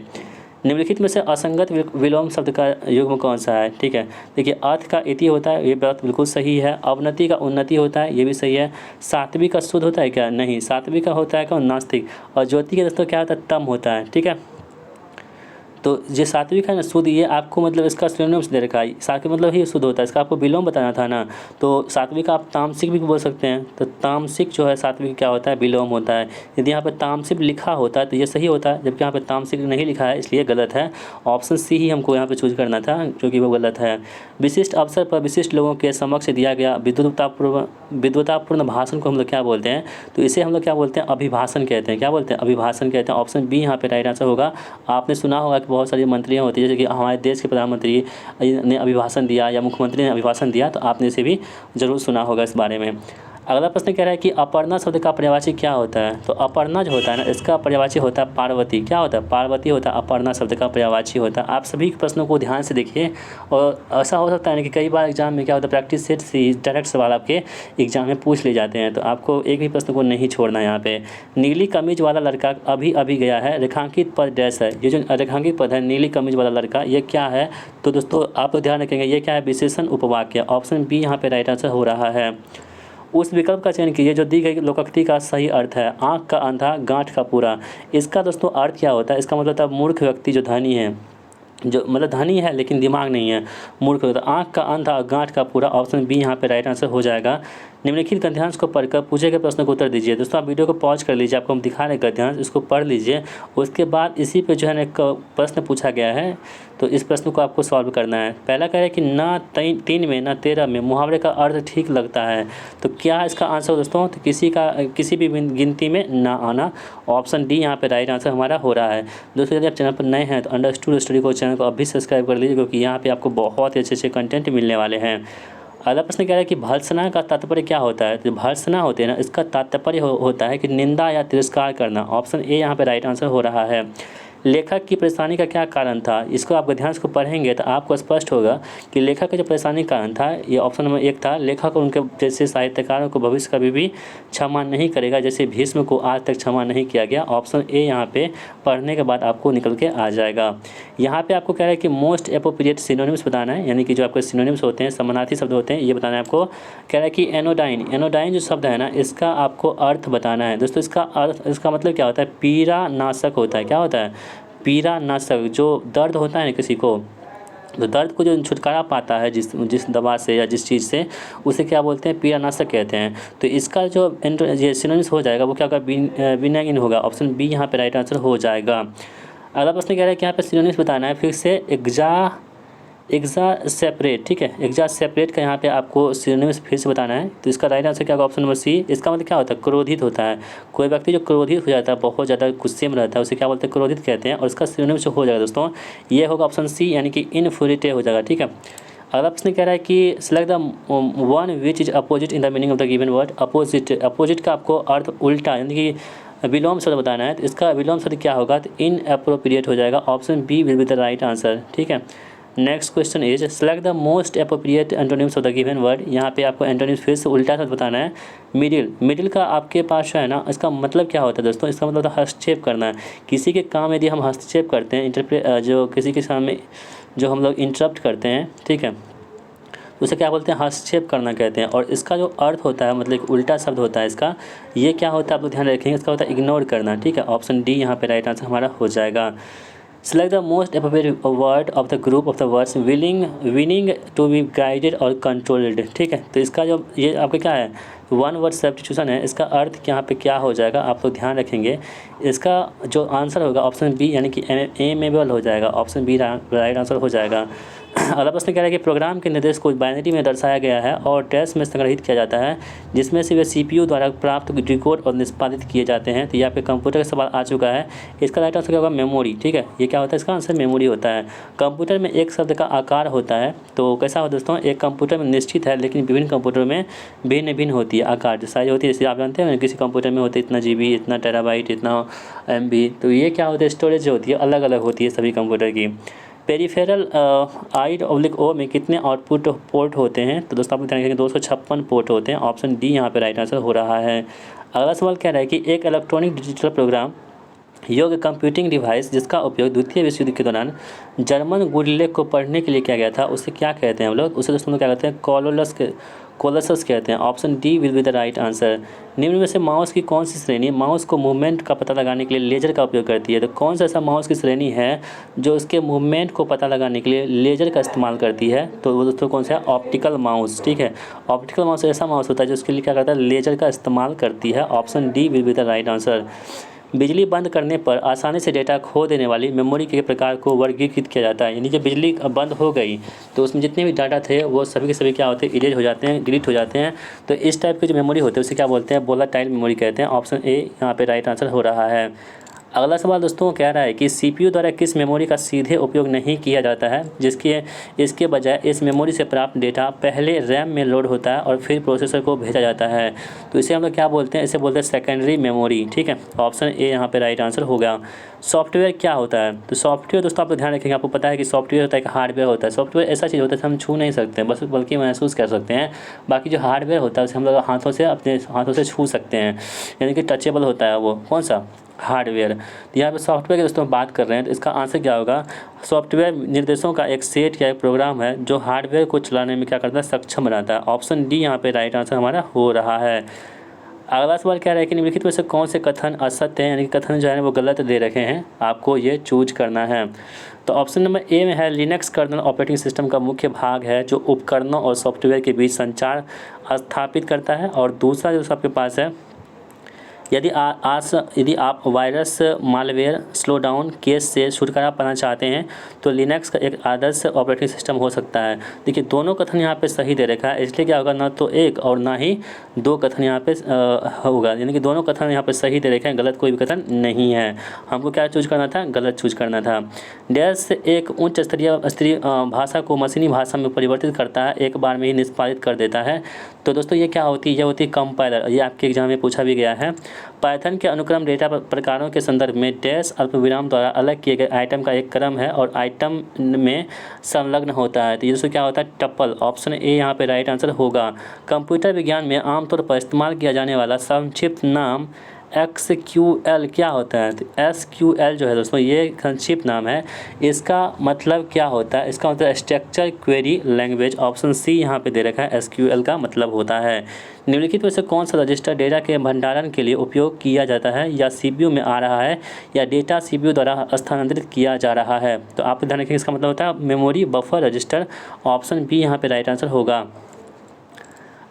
निम्नलिखित में से असंगत विलोम शब्द का युग्म कौन सा है। ठीक है, देखिए अर्थ का इति होता है, ये बात बिल्कुल सही है। अवनति का उन्नति होता है, ये भी सही है। सात्विक का शुद्ध होता है क्या, नहीं, सात्विक का होता है क्या नास्तिक। और ज्योति के दोस्तों क्या होता है, तम होता है। ठीक है, तो ये सात्विक है ना शुद्ध, ये आपको मतलब इसका सिनोनिम्स दे रखा है। सात्विक मतलब ही शुद्ध होता है, इसका आपको विलोम बताना था ना। तो सात्विक आप तामसिक भी बोल सकते हैं। तो तामसिक जो है सात्विक क्या होता है, विलोम होता है। यदि यहाँ पे तामसिक लिखा होता है तो ये सही होता है, जबकि यहाँ पे तामसिक नहीं लिखा है इसलिए गलत है। ऑप्शन सी ही हमको यहाँ पे चूज करना था, जो कि वो गलत है। विशिष्ट अवसर पर विशिष्ट लोगों के समक्ष दिया गया विद्वतापूर्ण भाषण को हम लोग क्या बोलते हैं, तो इसे हम लोग क्या बोलते हैं, अभिभाषण कहते हैं। क्या बोलते हैं, अभिभाषण कहते हैं। ऑप्शन बी यहाँ पे राइट आंसर होगा। आपने सुना होगा कि बहुत सारी मंत्रियाँ होती है, जैसे कि हमारे देश के प्रधानमंत्री ने अभिभाषण दिया या मुख्यमंत्री ने अभिभाषण दिया, तो आपने इसे भी ज़रूर सुना होगा इस बारे में। अगला प्रश्न कह रहा है कि अपर्णा शब्द का पर्यायवाची क्या होता है। तो अपर्णा जो होता है ना, इसका पर्यायवाची होता है पार्वती। क्या होता है, पार्वती होता है अपर्णा शब्द का पर्यायवाची होता है। आप सभी प्रश्नों को ध्यान से देखिए, और ऐसा हो सकता है ना कि कई बार एग्जाम में क्या होता है, प्रैक्टिस सेट से डायरेक्ट सवाल आपके एग्जाम में पूछ ले जाते हैं, तो आपको एक भी प्रश्न को नहीं छोड़ना है यहाँ पे। नीली कमीज वाला लड़का अभी अभी गया है, रेखांकित पद डैश है। ये जो रेखांकित पद है नीली कमीज वाला लड़का, ये क्या है, तो दोस्तों आप ध्यान रखेंगे ये क्या है, विशेषण उपवाक्य। ऑप्शन बी यहाँ पे राइट आंसर हो रहा है। उस विकल्प का चयन कीजिए जो दी गई लोकोक्ति का सही अर्थ है। आँख का अंधा, गांठ का पूरा। इसका दोस्तों अर्थ क्या होता है, इसका मतलब था मूर्ख व्यक्ति जो धनी है, जो मतलब धनी है लेकिन दिमाग नहीं है, मूर्ख होता है। आँख का अंधा, गांठ का पूरा। ऑप्शन बी यहाँ पे राइट आंसर हो जाएगा। निम्नलिखित गद्यांश को पढ़कर पूछे गए प्रश्न को उत्तर दीजिए। दोस्तों आप वीडियो को पॉज कर लीजिए, आपको हम दिखा रहे हैं गद्यांश, इसको पढ़ लीजिए। उसके बाद इसी पे जो है ना एक प्रश्न पूछा गया है, तो इस प्रश्न को आपको सॉल्व करना है। पहला कह रहा है कि ना 3 में ना 13 में मुहावरे का अर्थ ठीक लगता है। तो क्या इसका आंसर दोस्तों, तो किसी भी गिनती में ना आना। ऑप्शन डी यहाँ पे राइट आंसर हमारा हो रहा है। दोस्तों यदि आप चैनल पर नए हैं तो अंडरस्टूड स्टडी को चैनल को अभी सब्सक्राइब कर लीजिए, क्योंकि यहाँ पे आपको बहुत ही अच्छे कंटेंट मिलने वाले हैं। अगला प्रश्न कह रहा है कि भर्त्सना का तात्पर्य क्या होता है। तो भर्त्सना होते हैं ना, इसका तात्पर्य होता है कि निंदा या तिरस्कार करना। ऑप्शन ए यहाँ पे राइट आंसर हो रहा है। लेखक की परेशानी का क्या कारण था, इसको आप ध्यान से पढ़ेंगे तो आपको स्पष्ट होगा कि लेखक का जो परेशानी का कारण था, ये ऑप्शन नंबर 1 था। लेखक उनके जैसे साहित्यकारों को भविष्य कभी भी क्षमा नहीं करेगा, जैसे भीष्म को आज तक क्षमा नहीं किया गया। ऑप्शन ए यहाँ पे पढ़ने के बाद आपको निकल के आ जाएगा। यहाँ पे आपको कह रहा है कि मोस्ट एप्रोप्रिएट सिनोनिम्स बताना है, यानी कि जो आपके सिनोनिम्स होते हैं, समानार्थी शब्द होते हैं, ये बताना है आपको। कह रहा है कि एनोडाइन जो शब्द है ना, इसका आपको अर्थ बताना है। दोस्तों इसका अर्थ, इसका मतलब क्या होता है, पीड़ा नाशक होता है। क्या होता है, पीड़ा नाशक। जो दर्द होता है ना किसी को, तो दर्द को जो छुटकारा पाता है जिस दवा से या जिस चीज़ से, उसे क्या बोलते हैं, पीड़ा नाशक कहते हैं। तो इसका जो ये सिनोनिम्स हो जाएगा वो क्या होगा, विनाइन होगा। ऑप्शन बी यहाँ पे राइट आंसर हो जाएगा। अगला प्रश्न कह रहा है कि यहाँ पे सिनोनिम्स बताना है फिर से। एग्जा ठीक है, एग्जा सेपरेट का यहाँ पे आपको सिनोनिम्स फिर से बताना है। तो इसका राइट आंसर क्या होगा, ऑप्शन नंबर सी। इसका मतलब क्या होता है, क्रोधित होता है। कोई व्यक्ति जो क्रोधित हो जाता है, बहुत ज़्यादा गुस्से में रहता है, उसे क्या बोलते हैं, क्रोधित कहते हैं। और इसका सिनोनिम्स हो जाएगा दोस्तों, ये होगा ऑप्शन सी, यानी कि इनफ्यूरिटे हो जाएगा। ठीक है। अगला प्रश्न कह रहा है कि select the one which is opposite in the meaning of the given word. Opposite का आपको अर्थ उल्टा, यानी कि विलोम शब्द बताना है। तो इसका विलोम शब्द क्या होगा, तो इनअप्रोप्रिएट हो जाएगा। Option b will be the right answer. ठीक है। Next question is select the most appropriate antonyms of the given word. यहाँ पे आपको एंटोनिम्स फिर से उल्टा शब्द बताना है। मिडिल का आपके पास जो है ना, इसका मतलब क्या होता है दोस्तों, इसका मतलब होता है हस्तक्षेप करना है। किसी के काम यदि हम हस्तक्षेप करते हैं, जो किसी के सामने जो हम लोग इंटरप्ट करते हैं, ठीक है, उसे क्या बोलते हैं, हस्तक्षेप करना कहते हैं। और इसका जो अर्थ होता है, मतलब एक उल्टा शब्द होता है इसका, ये क्या होता है आप लोग ध्यान रखेंगे, इसका होता है इग्नोर करना। ठीक है। ऑप्शन डी यहाँ पे राइट आंसर हमारा हो जाएगा। Select the most appropriate word of the group of the words winning to be guided और कंट्रोल्ड। ठीक है। तो इसका जो ये आपका क्या है, वन वर्ड सब्स्टिट्यूशन है, इसका अर्थ यहाँ पे क्या हो जाएगा आप लोग ध्यान रखेंगे। इसका जो आंसर होगा ऑप्शन बी, यानी कि एमेबल हो जाएगा। ऑप्शन बी राइट आंसर हो जाएगा। अगला प्रश्न कह रहा है कि प्रोग्राम के निर्देश को बाइनरी में दर्शाया गया है और डैश में संग्रहित किया जाता है, जिसमें से वे CPU द्वारा प्राप्त डिकोड और निष्पादित किए जाते हैं। तो यहाँ पे कंप्यूटर का सवाल आ चुका है। इसका राइट आंसर क्या होगा, मेमोरी। ठीक है। ये क्या होता है, इसका आंसर मेमोरी होता है। कंप्यूटर में एक शब्द का आकार होता है, तो कैसा हो दोस्तों, एक कंप्यूटर में निश्चित है, लेकिन विभिन्न कंप्यूटर में भिन्न भिन्न होती है आकार, जो साइज होती है। जैसे आप जानते हैं किसी कंप्यूटर में होता है इतना GB, इतना टेराबाइट, इतना MB। तो ये क्या होता है, स्टोरेज जो होती है अलग अलग होती है सभी कंप्यूटर की। पेरिफेरल I/O में कितने आउटपुट पोर्ट होते हैं, तो दोस्तों आप ध्यान रखेंगे 256 पोर्ट होते हैं। ऑप्शन डी यहाँ पे राइट आंसर हो रहा है। अगला सवाल कह रहा है कि एक इलेक्ट्रॉनिक डिजिटल प्रोग्राम योग कंप्यूटिंग डिवाइस जिसका उपयोग द्वितीय विश्व युद्ध के दौरान जर्मन गुडलेग को पढ़ने के लिए किया गया था, उसे क्या कहते हैं हम लोग? उसे दोस्तों क्या कहते हैं? कोलसस कहते हैं। Option D will be the right answer. निम्न में से माउस की कौन सी श्रेणी माउस को मूवमेंट का पता लगाने के लिए लेजर का उपयोग करती है? तो कौन सा ऐसा माउस की श्रेणी है जो उसके मूवमेंट को पता लगाने के लिए लेजर का इस्तेमाल करती है? तो वो दोस्तों कौन सा है? Optical mouse. ठीक है, ऑप्टिकल माउस ऐसा माउस होता है जो उसके लिए क्या करता है? लेजर का इस्तेमाल करती है। Option D will be the right answer. बिजली बंद करने पर आसानी से डेटा खो देने वाली मेमोरी के प्रकार को वर्गीकृत किया जाता है। यानी कि बिजली बंद हो गई तो उसमें जितने भी डाटा थे वो सभी के सभी क्या होते हैं? इरेज हो जाते हैं, डिलीट हो जाते हैं। तो इस टाइप की जो मेमोरी होती है उसे क्या बोलते हैं? वोलेटाइल मेमोरी कहते हैं। ऑप्शन ए यहाँ पे राइट आंसर हो रहा है। अगला सवाल दोस्तों कह रहा है कि सीपीयू द्वारा किस मेमोरी का सीधे उपयोग नहीं किया जाता है, इसके बजाय इस मेमोरी से प्राप्त डेटा पहले रैम में लोड होता है और फिर प्रोसेसर को भेजा जाता है। तो इसे हम लोग क्या बोलते हैं? इसे बोलते हैं सेकेंडरी मेमोरी। ठीक है, ऑप्शन ए यहाँ पे राइट आंसर होगा। सॉफ्टवेयर क्या होता है? तो सॉफ्टवेयर दोस्तों आप लोग ध्यान रखेंगे, आपको पता है कि सॉफ्टवेयर होता है, एक हार्डवेयर होता है। सॉफ्टवेयर ऐसा चीज़ होता है हम छू नहीं सकते बस बल्कि महसूस कर सकते हैं। बाकी जो हार्डवेयर होता है उसे हम लोग अपने हाथों से छू सकते हैं, यानी कि टचेबल होता है। वो कौन सा? हार्डवेयर। तो यहाँ पे सॉफ्टवेयर की दोस्तों बात कर रहे हैं तो इसका आंसर क्या होगा? सॉफ्टवेयर निर्देशों का एक सेट या एक प्रोग्राम है जो हार्डवेयर को चलाने में क्या करता है? सक्षम बनाता है। ऑप्शन डी यहाँ पे राइट आंसर हमारा हो रहा है। अगला सवाल क्या है कि निम्नलिखित में से कौन से कथन असत्य हैं, यानी कि कथन जो है वो गलत दे रखे हैं, आपको ये चूज करना है। तो ऑप्शन नंबर ए में है लिनक्स कर्नल ऑपरेटिंग सिस्टम का मुख्य भाग है जो उपकरणों और सॉफ्टवेयर के बीच संचार स्थापित करता है। और दूसरा जो आपके पास है, यदि आप virus, malware, slow down case से छुटकारा पाना चाहते हैं तो लिनक्स का एक आदर्श ऑपरेटिंग सिस्टम हो सकता है। देखिए दोनों कथन यहाँ पे सही दे रखा है, इसलिए क्या होगा? ना तो एक और ना ही दो कथन यहाँ पे होगा, यानी कि दोनों कथन यहाँ पे सही दे रखे हैं, गलत कोई भी कथन नहीं है। हमको क्या चूज करना था? गलत चूज करना था। डैश एक उच्च स्तरीय भाषा को मशीनी भाषा में परिवर्तित करता है, एक बार में ही निष्पादित कर देता है। तो दोस्तों ये क्या होती है? ये होती है कंपाइलर। ये आपके एग्जाम में पूछा भी गया है। पाइथन के अनुक्रम डेटा प्रकारों के संदर्भ में डैश अल्पविराम द्वारा अलग किए गए आइटम का एक क्रम है और आइटम में संलग्न होता है। तो ये क्या होता है? टपल। ऑप्शन ए यहाँ पे राइट आंसर होगा। कंप्यूटर विज्ञान में आमतौर पर इस्तेमाल किया जाने वाला संक्षिप्त नाम SQL क्या होता है? तो SQL जो है दोस्तों ये संक्षिप्त नाम है। इसका मतलब क्या होता है? इसका मतलब structure query language. Option c यहाँ पे दे रखा है, SQL का मतलब होता है। निम्नलिखित में से कौन सा रजिस्टर डेटा के भंडारण के लिए उपयोग किया जाता है या CPU में आ रहा है या डेटा CPU द्वारा स्थानांतरित किया जा रहा है? तो आप ध्यान रखिए, इसका मतलब होता है memory buffer register. Option b यहाँ पे राइट आंसर होगा।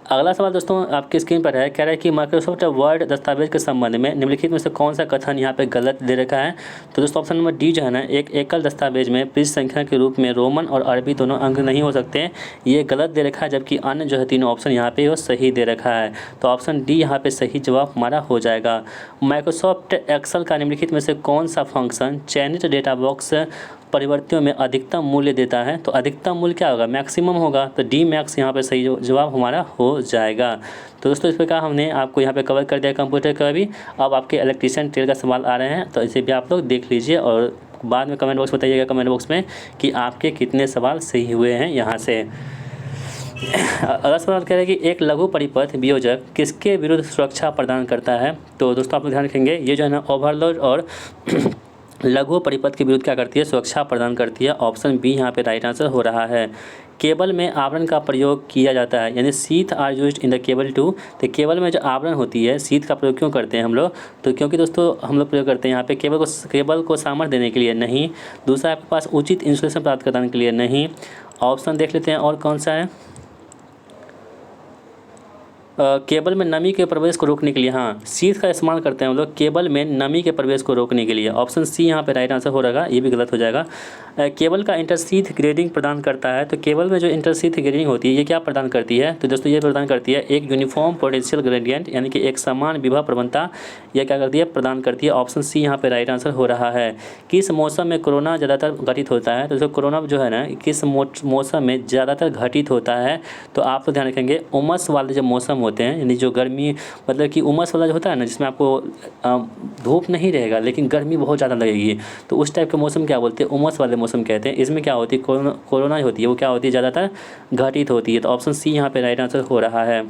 अगला सवाल दोस्तों आपकी स्क्रीन पर है, कह रहा है कि माइक्रोसॉफ्ट वर्ड दस्तावेज के संबंध में निम्नलिखित में से कौन सा कथन यहाँ पे गलत दे रखा है? तो दोस्तों ऑप्शन नंबर डी जो है ना, एक एकल दस्तावेज में पृष्ठ संख्या के रूप में रोमन और अरबी दोनों अंक नहीं हो सकते, ये गलत दे रखा है। जबकि अन्य जो है तीनों ऑप्शन यहाँ पे वो सही दे रखा है। तो ऑप्शन डी यहाँ पे सही जवाब हमारा हो जाएगा। माइक्रोसॉफ्ट एक्सेल का निम्नलिखित में से कौन सा फंक्शन चयनित डेटा बॉक्स परिवर्तियों में अधिकतम मूल्य देता है? तो अधिकतम मूल्य क्या होगा? मैक्सिमम होगा। तो डी मैक्स यहाँ पे सही जवाब हमारा हो जाएगा। तो दोस्तों इस प्रकार हमने आपको यहाँ पे कवर कर दिया कंप्यूटर का भी। अब आपके इलेक्ट्रीशियन ट्रेड का सवाल आ रहे हैं तो इसे भी आप लोग देख लीजिए और बाद में कमेंट बॉक्स बताइएगा कमेंट बॉक्स में कि आपके कितने सवाल सही हुए हैं यहाँ से। अगला सवाल कह रहे हैं कि एक लघु परिपथ वियोजक किसके विरुद्ध सुरक्षा प्रदान करता है? तो दोस्तों आप लोग ध्यान रखेंगे, ये जो है ना ओवरलोड और लघु परिपथ के विरुद्ध क्या करती है? सुरक्षा प्रदान करती है। ऑप्शन बी यहाँ पे राइट आंसर हो रहा है। केबल में आवरण का प्रयोग किया जाता है, यानी sheath are used in the cable to. तो केबल में जो आवरण होती है शीथ का प्रयोग क्यों करते हैं हम लोग? तो क्योंकि दोस्तों हम लोग प्रयोग करते हैं यहाँ पे केबल को सामर्थ्य देने के लिए नहीं। दूसरा आपके पास उचित इंसुलेशन प्राप्त करने के लिए नहीं। ऑप्शन देख लेते हैं और कौन सा है। केबल में नमी के प्रवेश को रोकने के लिए, हाँ शीथ का इस्तेमाल करते हैं हम लोग केबल में नमी के प्रवेश को रोकने के लिए। ऑप्शन सी यहाँ पे राइट आंसर हो रहेगा, ये भी गलत हो जाएगा। केबल का इंटरशीथ ग्रेडिंग प्रदान करता है। तो केबल में जो इंटरशीथ ग्रेडिंग होती है ये क्या प्रदान करती है? तो दोस्तों ये प्रदान करती है एक यूनिफॉर्म पोटेंशियल ग्रेडियंट, यानी कि एक समान विभव प्रवणता यह क्या करती है? प्रदान करती है। ऑप्शन सी यहाँ पे राइट आंसर हो रहा है। किस मौसम में कोरोना ज़्यादातर घटित होता है? तो दोस्तों कोरोना जो है ना किस मौसम में ज़्यादातर घटित होता है? तो आप तो ध्यान रखेंगे उमस वाले जो मौसम होते हैं, यानी जो गर्मी मतलब कि उमस वाला जो होता है ना जिसमें आपको धूप नहीं रहेगा लेकिन गर्मी बहुत ज़्यादा लगेगी, तो उस टाइप के मौसम क्या बोलते हैं? उमस वाले मौसम कहते हैं। इसमें क्या होती है? कोरोना होती है वो क्या होती है? ज़्यादातर घटित होती है। तो ऑप्शन सी यहाँ पे राइट आंसर हो रहा है।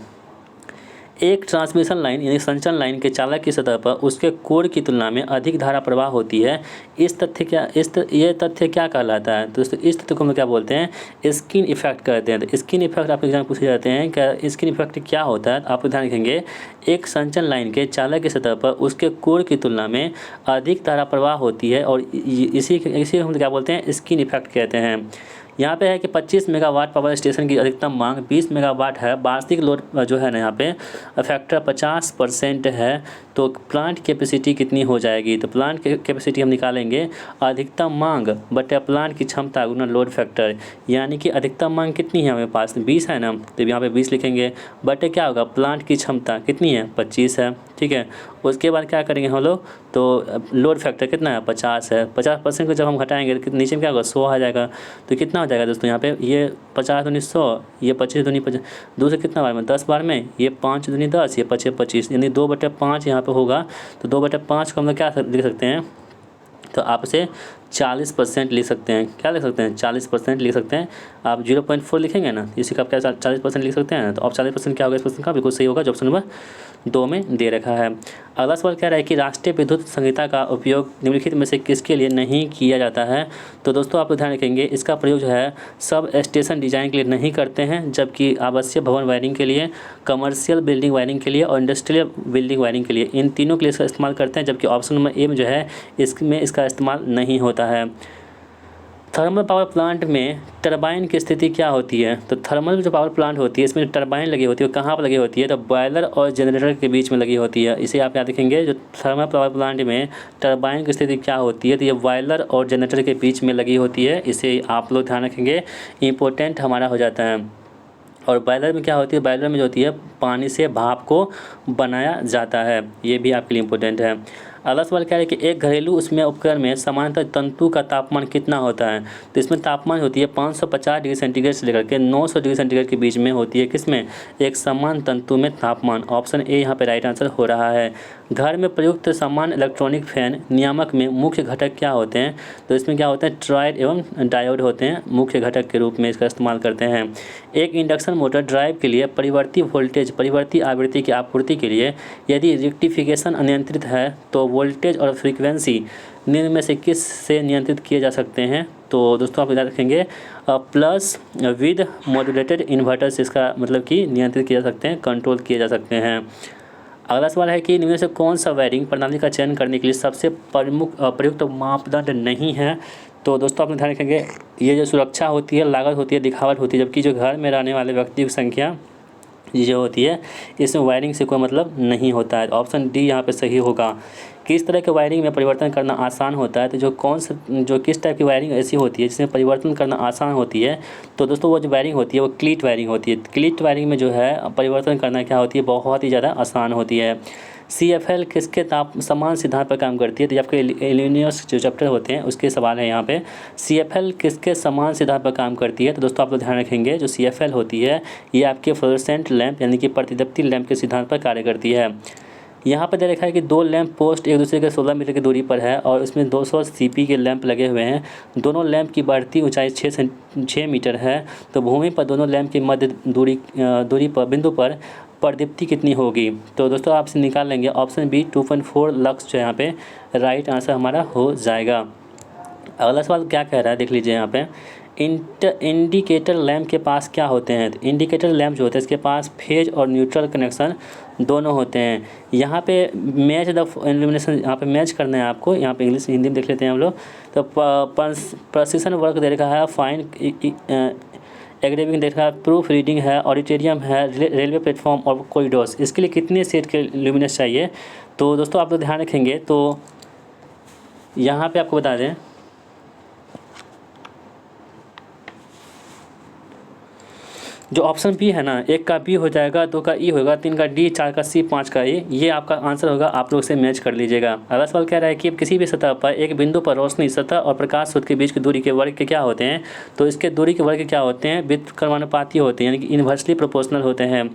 एक ट्रांसमिशन लाइन यानी संचरण लाइन के चालक की सतह पर उसके कोर की तुलना में अधिक धारा प्रवाह होती है। ये तथ्य क्या कहलाता है? दोस्तों इस तथ्य को हम क्या बोलते हैं? स्किन इफेक्ट कहते हैं। तो स्किन इफेक्ट आपके एग्जाम पूछे जाते हैं, क्या स्किन इफेक्ट क्या होता है? आप ध्यान रखेंगे, एक संचरण लाइन के चालक की सतह पर उसके कोर की तुलना में अधिक धारा प्रवाह होती है और इसी हम क्या बोलते हैं? स्किन इफेक्ट कहते हैं। यहाँ पे है कि 25 मेगावाट पावर स्टेशन की अधिकतम मांग 20 मेगावाट है। वार्षिक लोड जो है ना यहाँ पे फैक्टर 50% है, तो प्लांट कैपेसिटी कितनी हो जाएगी? तो प्लांट कैपेसिटी हम निकालेंगे अधिकतम मांग बटे प्लांट की क्षमता गुना लोड फैक्टर, यानी कि अधिकतम मांग कितनी है हमारे पास? 20 है ना, तो यहाँ पे 20 लिखेंगे बटे क्या होगा? प्लांट की क्षमता कितनी है? 25 है। ठीक है, उसके बाद क्या करेंगे हम लोग? तो लोड फैक्टर कितना है? 50 है। 50% को जब हम घटाएंगे तो नीचे में क्या होगा? 100 आ जाएगा। तो कितना हो जाएगा दोस्तों? यहाँ पे ये 50 दूनी 100, ये 25 दूनी 50, 2 से कितना बार में? 10 बार में, ये 5 दूनी 10, ये 25 25, यानी 2/5 यहाँ पे होगा। तो 2/5 को हम लोग क्या लिख सकते हैं? तो आप इसे 40% लिख सकते हैं। क्या लिख सकते हैं? 40% लिख सकते हैं। आप 0.4 लिखेंगे ना, इसी का आप क्या 40% लिख सकते हैं। तो अब 40% क्या होगा इस प्रश्न का? बिल्कुल सही होगा, जो ऑप्शन नंबर 2 में दे रखा है। अगला सवाल कह रहा है कि राष्ट्रीय विद्युत संहिता का उपयोग निम्नलिखित में से किसके लिए नहीं किया जाता है? तो दोस्तों आप ध्यान रखेंगे, इसका प्रयोग जो है सब स्टेशन डिजाइन के लिए नहीं करते हैं, जबकि आवासीय भवन वायरिंग के लिए, कमर्शियल बिल्डिंग वायरिंग के लिए और इंडस्ट्रियल बिल्डिंग वायरिंग के लिए, इन तीनों के लिए इसका इस्तेमाल करते हैं। जबकि ऑप्शन नंबर ए में जो है इसमें इसका इस्तेमाल नहीं होता है। थर्मल पावर प्लांट में टरबाइन की स्थिति क्या होती है? तो थर्मल जो पावर प्लांट होती है इसमें टरबाइन लगी होती है, कहाँ पर लगी होती है? तो बॉयलर और जनरेटर के बीच में लगी होती है। इसे आप याद रखेंगे, जो थर्मल पावर प्लांट में टरबाइन की स्थिति क्या होती है? तो ये बॉयलर और जनरेटर के बीच में लगी होती है। इसे आप लोग ध्यान रखेंगे, इंपॉर्टेंट हमारा हो जाता है। और बॉयलर में क्या होती है? बॉयलर में जो होती है पानी से भाप को बनाया जाता है, ये भी आपके लिए इम्पोर्टेंट है। अगला सवाल क्या है कि एक घरेलू उसमें उपकरण में सामान्यतः तंतु का तापमान कितना होता है? तो इसमें तापमान होती है 550 डिग्री सेंटीग्रेड से लेकर के 900 डिग्री सेंटीग्रेड के बीच में होती है। किसमें? एक समान तंतु में तापमान। ऑप्शन ए यहाँ पे राइट आंसर हो रहा है। घर में प्रयुक्त सामान्य इलेक्ट्रॉनिक फैन नियामक में मुख्य घटक क्या होते हैं? तो इसमें क्या होते हैं? ट्रायड एवं डायोड होते हैं, मुख्य घटक के रूप में इसका इस्तेमाल करते हैं। एक इंडक्शन मोटर ड्राइव के लिए परिवर्ती वोल्टेज परिवर्ती आवृत्ति की आपूर्ति के लिए यदि रेक्टिफिकेशन अनियंत्रित है तो वोल्टेज और फ्रीक्वेंसी निम्न में से किस से नियंत्रित किए जा सकते हैं? तो दोस्तों आप याद रखेंगे, प्लस विद मॉड्यूलेटेड इन्वर्टर से इसका मतलब कि नियंत्रित किए जा सकते हैं, कंट्रोल किए जा सकते हैं। अगला सवाल है कि निम्न से कौन सा वायरिंग प्रणाली का चयन करने के लिए सबसे प्रयुक्त मापदंड नहीं है? तो दोस्तों आपने ध्यान रखेंगे, ये जो सुरक्षा होती है, लागत होती है, दिखावट होती है, जबकि जो घर में रहने वाले व्यक्ति की संख्या ये जो होती है इसमें वायरिंग से कोई मतलब नहीं होता है। ऑप्शन डी यहाँ पे सही होगा। किस तरह के वायरिंग में परिवर्तन करना आसान होता है? तो जो किस टाइप की वायरिंग ऐसी होती है जिसमें परिवर्तन करना आसान होती है? तो दोस्तों वो जो वायरिंग होती है वो क्लीट वायरिंग होती है। क्लीट वायरिंग में जो है परिवर्तन करना क्या होती है? बहुत ही ज़्यादा आसान होती है। CFL किसके समान सिद्धांत पर काम करती है? तो आपके एल्यूमिनियस जो चैप्टर होते हैं उसके सवाल है यहाँ पे। CFL किसके समान सिद्धांत पर काम करती है? तो दोस्तों आप लोग ध्यान रखेंगे, जो CFL होती है ये आपके फ्लोरोसेंट लैंप यानी कि प्रतिदीप्ति लैंप के सिद्धांत पर कार्य करती है। यहाँ पर दे रखा है कि 2 लैंप पोस्ट एक दूसरे के 16 मीटर की दूरी पर है और उसमें 200 CP के लैंप लगे हुए हैं। दोनों लैंप की बढ़ती ऊंचाई 6 मीटर है। तो भूमि पर दोनों लैंप की मध्य दूरी पर बिंदु पर प्रदीप्ति कितनी होगी? तो दोस्तों आप इसे निकाल लेंगे। ऑप्शन बी 2.4 लक्स जो यहाँ पे राइट आंसर हमारा हो जाएगा। अगला सवाल क्या कह रहा है देख लीजिए यहाँ पे। इंडिकेटर लैंप के पास क्या होते हैं? तो इंडिकेटर लैंप जो होते हैं इसके पास फेज और न्यूट्रल कनेक्शन दोनों होते हैं। यहाँ पे मैच द इल्यूमिनेशन यहाँ पे मैच करना है आपको। यहाँ पे इंग्लिश हिंदी में देख लेते हैं हम लोग। तो प्रिसिशन वर्क दे रखा है, फाइन एग्रेविंग देख रहा है, प्रूफ रीडिंग है, ऑडिटोरियम है, रेलवे प्लेटफॉर्म और कॉरिडोर्स। इसके लिए कितने सेट के ल्यूमिनेंस चाहिए? तो दोस्तों आप लोग ध्यान रखेंगे, तो यहाँ पे आपको बता दें जो ऑप्शन बी है ना, 1 का बी हो जाएगा, 2 का ई होगा, 3 का डी, 4 का सी, 5 का ए, ये आपका आंसर होगा। आप लोग से मैच कर लीजिएगा। अगला सवाल कह रहा है कि किसी भी सतह पर एक बिंदु पर रोशनी सतह और प्रकाश स्रोत के बीच की दूरी के वर्ग के क्या होते हैं? तो इसके दूरी के वर्ग क्या होते हैं? व्युत्क्रमानुपाती होते हैं, यानी कि इन्वर्सली प्रोपोर्शनल होते हैं।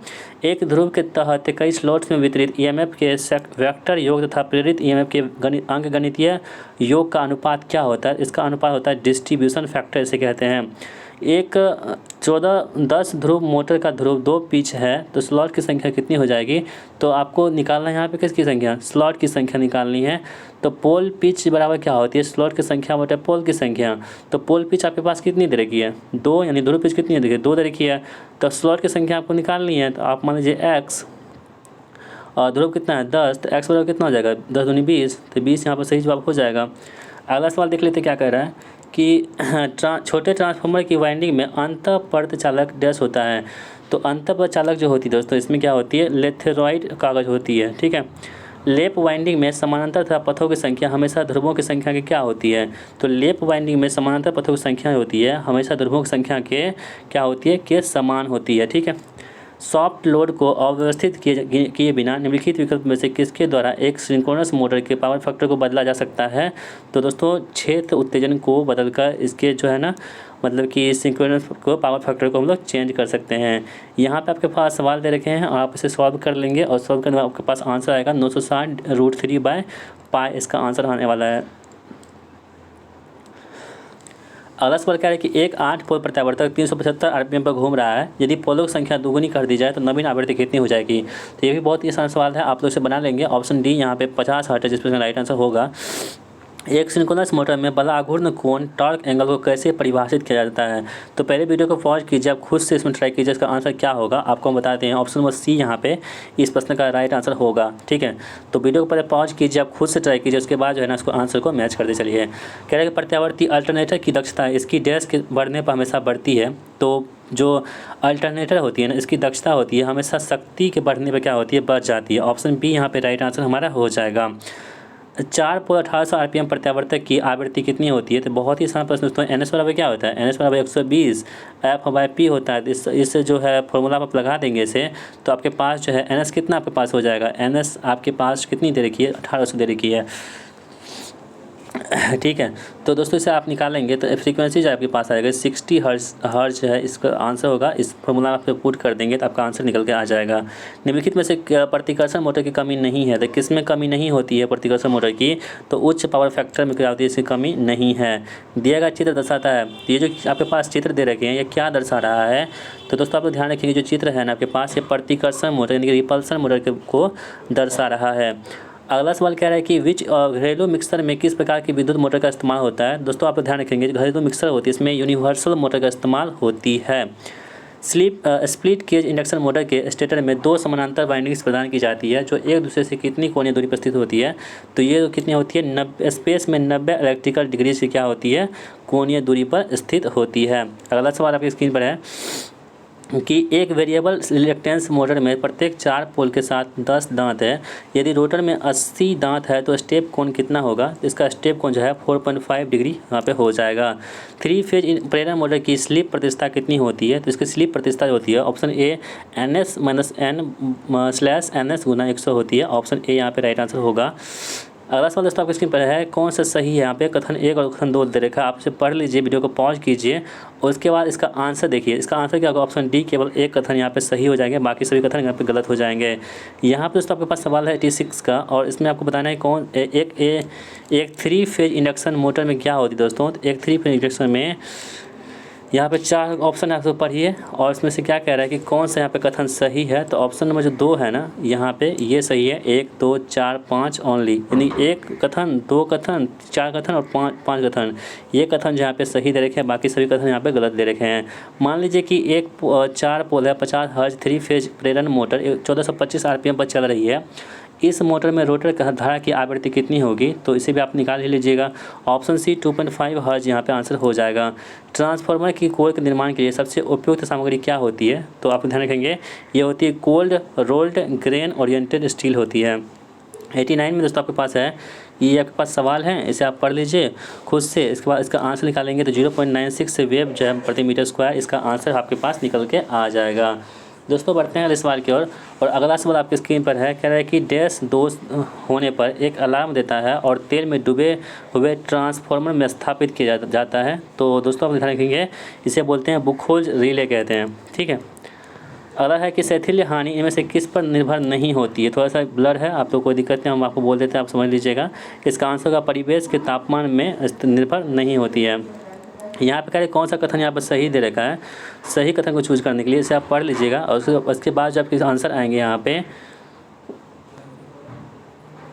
एक ध्रुव के तहत कई स्लॉट्स में वितरित EMF के वेक्टर योग तथा प्रेरित EMF के अंकगणितीय योग का अनुपात क्या होता है? इसका अनुपात होता है डिस्ट्रीब्यूशन फैक्टर इसे कहते हैं। एक 10 ध्रुव मोटर का ध्रुव 2 पिच है तो स्लॉट की संख्या कितनी हो जाएगी? तो आपको निकालना है यहाँ पे किसकी संख्या? स्लॉट की संख्या निकालनी है। तो पोल पिच बराबर क्या होती है? स्लॉट की संख्या बटे पोल की संख्या। तो पोल पिच आपके पास कितनी दे रखी है? 2, यानी ध्रुव पिच कितनी दे रखी है? 2 दे रखी है। तो स्लॉट की संख्या आपको निकालनी है, तो आप मान लीजिए x और ध्रुव कितना है 10, तो x बराबर कितना हो जाएगा? 10 दूनी 20, तो 20 यहाँ पर सही जवाब हो जाएगा। अगला सवाल देख लेते क्या कह रहा है कि छोटे ट्रांसफार्मर की वाइंडिंग में अंतःपर्त चालक डैश होता है। तो अंतःपर्त चालक जो होती है दोस्तों, इसमें क्या होती है? लेथेरॉइड कागज होती है, ठीक है। लेप वाइंडिंग में समानांतर तथा पथों की संख्या हमेशा ध्रुवों की संख्या की क्या होती है? तो लेप वाइंडिंग में समानांतर पथों की संख्या होती है हमेशा ध्रुवों की संख्या के क्या होती है? के समान होती है, ठीक है। सॉफ्ट लोड को अव्यवस्थित किए बिना निम्नलिखित विकल्प में से किसके द्वारा एक सिंक्रोनस मोटर के पावर फैक्टर को बदला जा सकता है? तो दोस्तों क्षेत्र उत्तेजन को बदलकर इसके जो है ना, मतलब कि सिंक्रोनस को पावर फैक्टर को हम लोग चेंज कर सकते हैं। यहाँ पे आपके पास सवाल दे रखे हैं और आप इसे सॉल्व कर लेंगे और सॉल्व करने में आपके पास आंसर आएगा 960√3/π इसका आंसर आने वाला है। अगला सवाल क्या है कि एक 8 पोल प्रत्यावर्तक 375 आरपीएम पर घूम रहा है। यदि पोलों की संख्या दोगुनी कर दी जाए तो नवीन आवृत्ति कितनी हो जाएगी? तो ये भी बहुत ही आसान सवाल है, आप लोग इसे बना लेंगे। ऑप्शन डी यहाँ पे 50 हर्ट्ज है, जिसमें राइट आंसर होगा। एक सिंक्रोनस मोटर में बलाघूर्ण कोण टॉर्क एंगल को कैसे परिभाषित किया जाता है? तो पहले वीडियो को पॉज कीजिए, आप खुद से इसमें ट्राई कीजिए इसका आंसर क्या होगा। आपको हम बताते हैं, ऑप्शन नंबर सी यहाँ पे इस प्रश्न का राइट आंसर होगा, ठीक है। तो वीडियो को पहले पॉज कीजिए, आप खुद से ट्राई कीजिए, उसके बाद जो है ना इसको आंसर को मैच करते चलिए। कह रहे हैं कि प्रत्यावर्ती अल्टरनेटर की दक्षता इसकी डैश के बढ़ने पर हमेशा बढ़ती है। तो जो अल्टरनेटर होती है ना, इसकी दक्षता होती है हमेशा शक्ति के बढ़ने पर क्या होती है? बढ़ जाती है। ऑप्शन बी यहाँ पे राइट आंसर हमारा हो जाएगा। 4 पोल 1800 आरपीएम प्रत्यावर्तक की आवृत्ति कितनी होती है? तो बहुत ही आसान प्रश्न दोस्तों। एन एस बराबर क्या होता है? एन एस बराबर 120 F/P होता है। इससे जो है फॉर्मूला आप लगा देंगे इसे, तो आपके पास जो है एन एस कितना आपके पास हो जाएगा? एन एस आपके पास कितनी दे रखी है? 1800 दे रखी है, ठीक है। तो दोस्तों इसे आप निकालेंगे तो फ्रीक्वेंसी जो आपके पास आएगा 60 हर्ट्ज है, इसका आंसर होगा। इस फॉर्मूला आप पुट कर देंगे तो आपका आंसर निकल के आ जाएगा। निम्नलिखित में से प्रतिकर्षण मोटर की कमी नहीं है, तो किस में कमी नहीं होती है प्रतिकर्षण मोटर की? तो उच्च पावर फैक्टर में क्या होती है? इसकी कमी नहीं है। दिया गया चित्र दर्शाता है, ये जो आपके पास चित्र दे रखे हैं ये क्या दर्शा रहा है? तो दोस्तों आप लोग ध्यान रखेंगे, जो चित्र है ना आपके पास, ये प्रतिकर्षण मोटर यानी कि रिपल्सन मोटर को दर्शा रहा है। अगला सवाल कह रहा है कि विच घरेलू मिक्सर में किस प्रकार की विद्युत मोटर का इस्तेमाल होता है? दोस्तों आप लोग ध्यान रखेंगे, घरेलू मिक्सर होती है इसमें यूनिवर्सल मोटर का इस्तेमाल होती है। स्प्लिट केज इंडक्शन मोटर के स्टेटर में 2 समानांतर वाइंडिंग्स प्रदान की जाती है जो एक दूसरे से कितनी कोणीय दूरी पर स्थित होती है? तो ये कितनी होती है? 90 स्पेस में 90 इलेक्ट्रिकल डिग्री से क्या होती है? कोणीय दूरी पर स्थित होती है। अगला सवाल आपकी स्क्रीन पर है कि एक वेरिएबल रिएक्टेंस मोटर में प्रत्येक 4 पोल के साथ 10 दांत है। यदि रोटर में 80 दांत है तो स्टेप कोण कितना होगा? इसका स्टेप कोण जो है 4.5 डिग्री यहाँ पे हो जाएगा। 3 फेज प्रेरण मोटर की स्लिप प्रतिष्ठा कितनी होती है? तो इसकी स्लिप प्रतिष्ठा होती है ऑप्शन ए NS-N/NS गुना 100 होती है। ऑप्शन ए यहाँ पे राइट आंसर होगा। अगला सवाल दोस्तों आपकी स्क्रीन पर है, कौन सा सही है? यहाँ पे कथन 1 और कथन 2 दे रखा है, आप इसे पढ़ लीजिए, वीडियो को पॉज कीजिए और उसके बाद इसका आंसर देखिए। इसका आंसर क्या होगा? ऑप्शन डी, केवल एक कथन यहाँ पे सही हो जाएंगे, बाकी सभी कथन यहाँ पे गलत हो जाएंगे। यहाँ पे दोस्तों आपके पास सवाल है 86 का और इसमें आपको बताना है कौन एक 3 फेज इंडक्शन मोटर में क्या होती है दोस्तों? तो एक 3 फेज इंडक्शन में यहाँ पे 4 ऑप्शन आप लोग पढ़िए और इसमें से क्या कह रहा है कि कौन सा यहाँ पे कथन सही है? तो ऑप्शन नंबर जो 2 है ना, यहाँ पे ये सही है। 1 2 4 5 ओनली, यानी 1 कथन 2 कथन 4 कथन और 5 कथन, ये कथन जहाँ पे सही दे रखे हैं, बाकी सभी कथन यहाँ पे गलत दे रखे हैं। मान लीजिए कि 4 पोल है 50 हर्ट्ज 3 फेज प्रेरण मोटर 1425 आरपीएम पर चल रही है। इस मोटर में रोटर धारा की आवृत्ति कितनी होगी? तो इसे भी आप निकाल ही लीजिएगा। ऑप्शन सी 2.5 हर्ट्ज यहाँ पे आंसर हो जाएगा। ट्रांसफार्मर की कोर के निर्माण के लिए सबसे उपयुक्त सामग्री क्या होती है? तो आप ध्यान रखेंगे, ये होती है cold rolled grain oriented steel होती है। 89 में दोस्तों आपके पास है, ये आपके पास सवाल है, इसे आप पढ़ लीजिए खुद से। इसके बाद इसका आंसर निकालेंगे तो 0.96 से वेब जो है प्रति मीटर स्क्वायर, इसका आंसर आपके पास निकल के आ जाएगा। दोस्तों बढ़ते हैं अगले सवाल की ओर और अगला सवाल आपकी स्क्रीन पर है। कह रहा है कि डैश दोष होने पर एक अलार्म देता है और तेल में डूबे हुए ट्रांसफार्मर में स्थापित किया जाता है। तो दोस्तों आप ध्यान रखेंगे, इसे बोलते हैं बुखोज रिले कहते हैं, ठीक है। अगला है कि शैथिल्य हानि इनमें से किस पर निर्भर नहीं होती है? थोड़ा सा ब्लर है, आप लोग कोई दिक्कत नहीं, हम आपको बोल देते हैं, आप समझ लीजिएगा। इसका आंसर का परिवेश के तापमान में निर्भर नहीं होती है। यहाँ पे कह रहे कौन सा कथन यहाँ पर सही दे रखा है। सही कथन को चूज करने के लिए इसे आप पढ़ लीजिएगा और उसके बाद जो आपके आंसर आएंगे यहाँ पे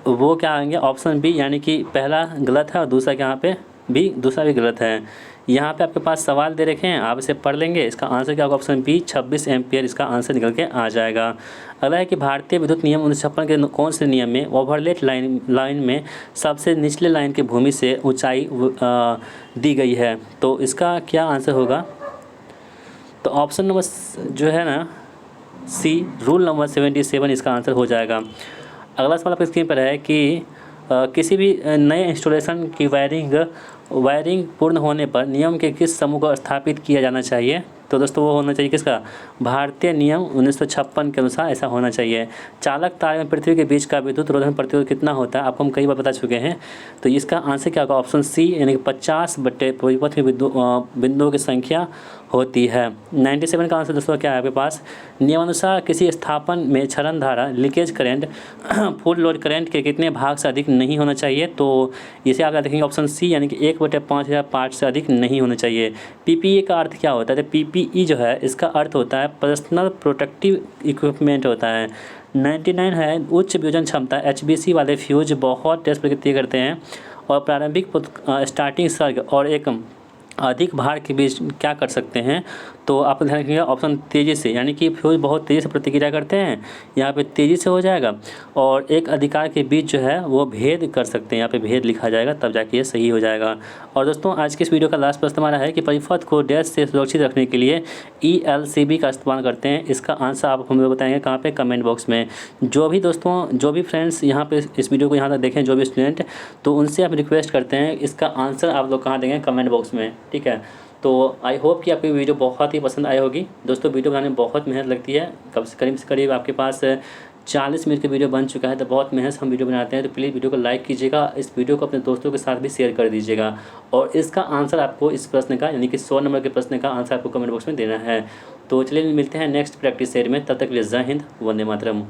वो क्या आएंगे, ऑप्शन बी, यानी कि पहला गलत है और दूसरा यहाँ पे दूसरा भी गलत है। यहाँ पे आपके पास सवाल दे रखे हैं, आप इसे पढ़ लेंगे। इसका आंसर क्या होगा, ऑप्शन बी 26 एम्पियर इसका आंसर निकल के आ जाएगा। अगला है कि भारतीय विद्युत नियम 1956 के कौन से नियम में ओवरलेट लाइन में सबसे निचले लाइन की भूमि से ऊंचाई दी गई है। तो इसका क्या आंसर होगा, तो ऑप्शन नंबर जो है ना सी, रूल नंबर 77 इसका आंसर हो जाएगा। अगला सवाल आपकी स्क्रीन पर है कि किसी भी नए इंस्टॉलेशन की वायरिंग पूर्ण होने पर नियम के किस समूह को स्थापित किया जाना चाहिए। तो दोस्तों वो होना चाहिए किसका, भारतीय नियम 1956 के अनुसार ऐसा होना चाहिए। चालक तार में पृथ्वी के बीच का विद्युत रोधन प्रतिरोध कितना होता है, आपको हम कई बार बता चुके हैं। तो इसका आंसर क्या होगा, ऑप्शन सी, यानी कि 50 बटे परिपथ बिंदुओं की संख्या होती है। 97 का आंसर दोस्तों क्या है आपके पास, नियमानुसार किसी स्थापन में क्षरण धारा leakage current full load current के कितने भाग से अधिक नहीं होना चाहिए। तो इसे आप देखेंगे ऑप्शन सी, यानी कि 1/5000 पार्ट से अधिक नहीं होना चाहिए। पीपीई का अर्थ क्या होता है, तो पीपीई जो है इसका अर्थ होता है पर्सनल प्रोटेक्टिव इक्विपमेंट होता है। 99 है उच्च वियोजन क्षमता, एचबीसी वाले फ्यूज बहुत तेज प्रतिक्रिया करते हैं और प्रारंभिक स्टार्टिंग सर्ग और एक अधिक भार के बीच क्या कर सकते हैं। तो आप ध्यान रखिएगा ऑप्शन तेज़ी से, यानी कि फ्यूज बहुत तेज़ी से प्रतिक्रिया करते हैं, यहाँ पे तेज़ी से हो जाएगा। और एक अधिकार के बीच जो है वो भेद कर सकते हैं, यहाँ पे भेद लिखा जाएगा तब जाके ये सही हो जाएगा। और दोस्तों आज के इस वीडियो का लास्ट प्रश्न हमारा है कि परिपथ को डैश से सुरक्षित रखने के लिए ELCB का इस्तेमाल करते हैं। इसका आंसर आप हमें बताएंगे कहाँ पे, कमेंट बॉक्स में। जो भी फ्रेंड्स यहाँ पे इस वीडियो को यहाँ तक देखें, जो भी स्टूडेंट, तो उनसे आप रिक्वेस्ट करते हैं इसका आंसर आप लोग कहाँ देंगे, कमेंट बॉक्स में, ठीक है। तो आई होप कि आपको वीडियो बहुत ही पसंद आई होगी। दोस्तों वीडियो बनाने में बहुत मेहनत लगती है, करीब से करीब आपके पास 40 मिनट का वीडियो बन चुका है, तो बहुत मेहनत से हम वीडियो बनाते हैं। तो प्लीज़ वीडियो को लाइक कीजिएगा, इस वीडियो को अपने दोस्तों के साथ भी शेयर कर दीजिएगा। और इसका आंसर आपको इस प्रश्न का, यानी कि 100 नंबर के प्रश्न का आंसर आपको कमेंट बॉक्स में देना है। तो चलिए मिलते हैं नेक्स्ट प्रैक्टिस सेट में, तब तक के लिए जय हिंद, वंदे मातरम।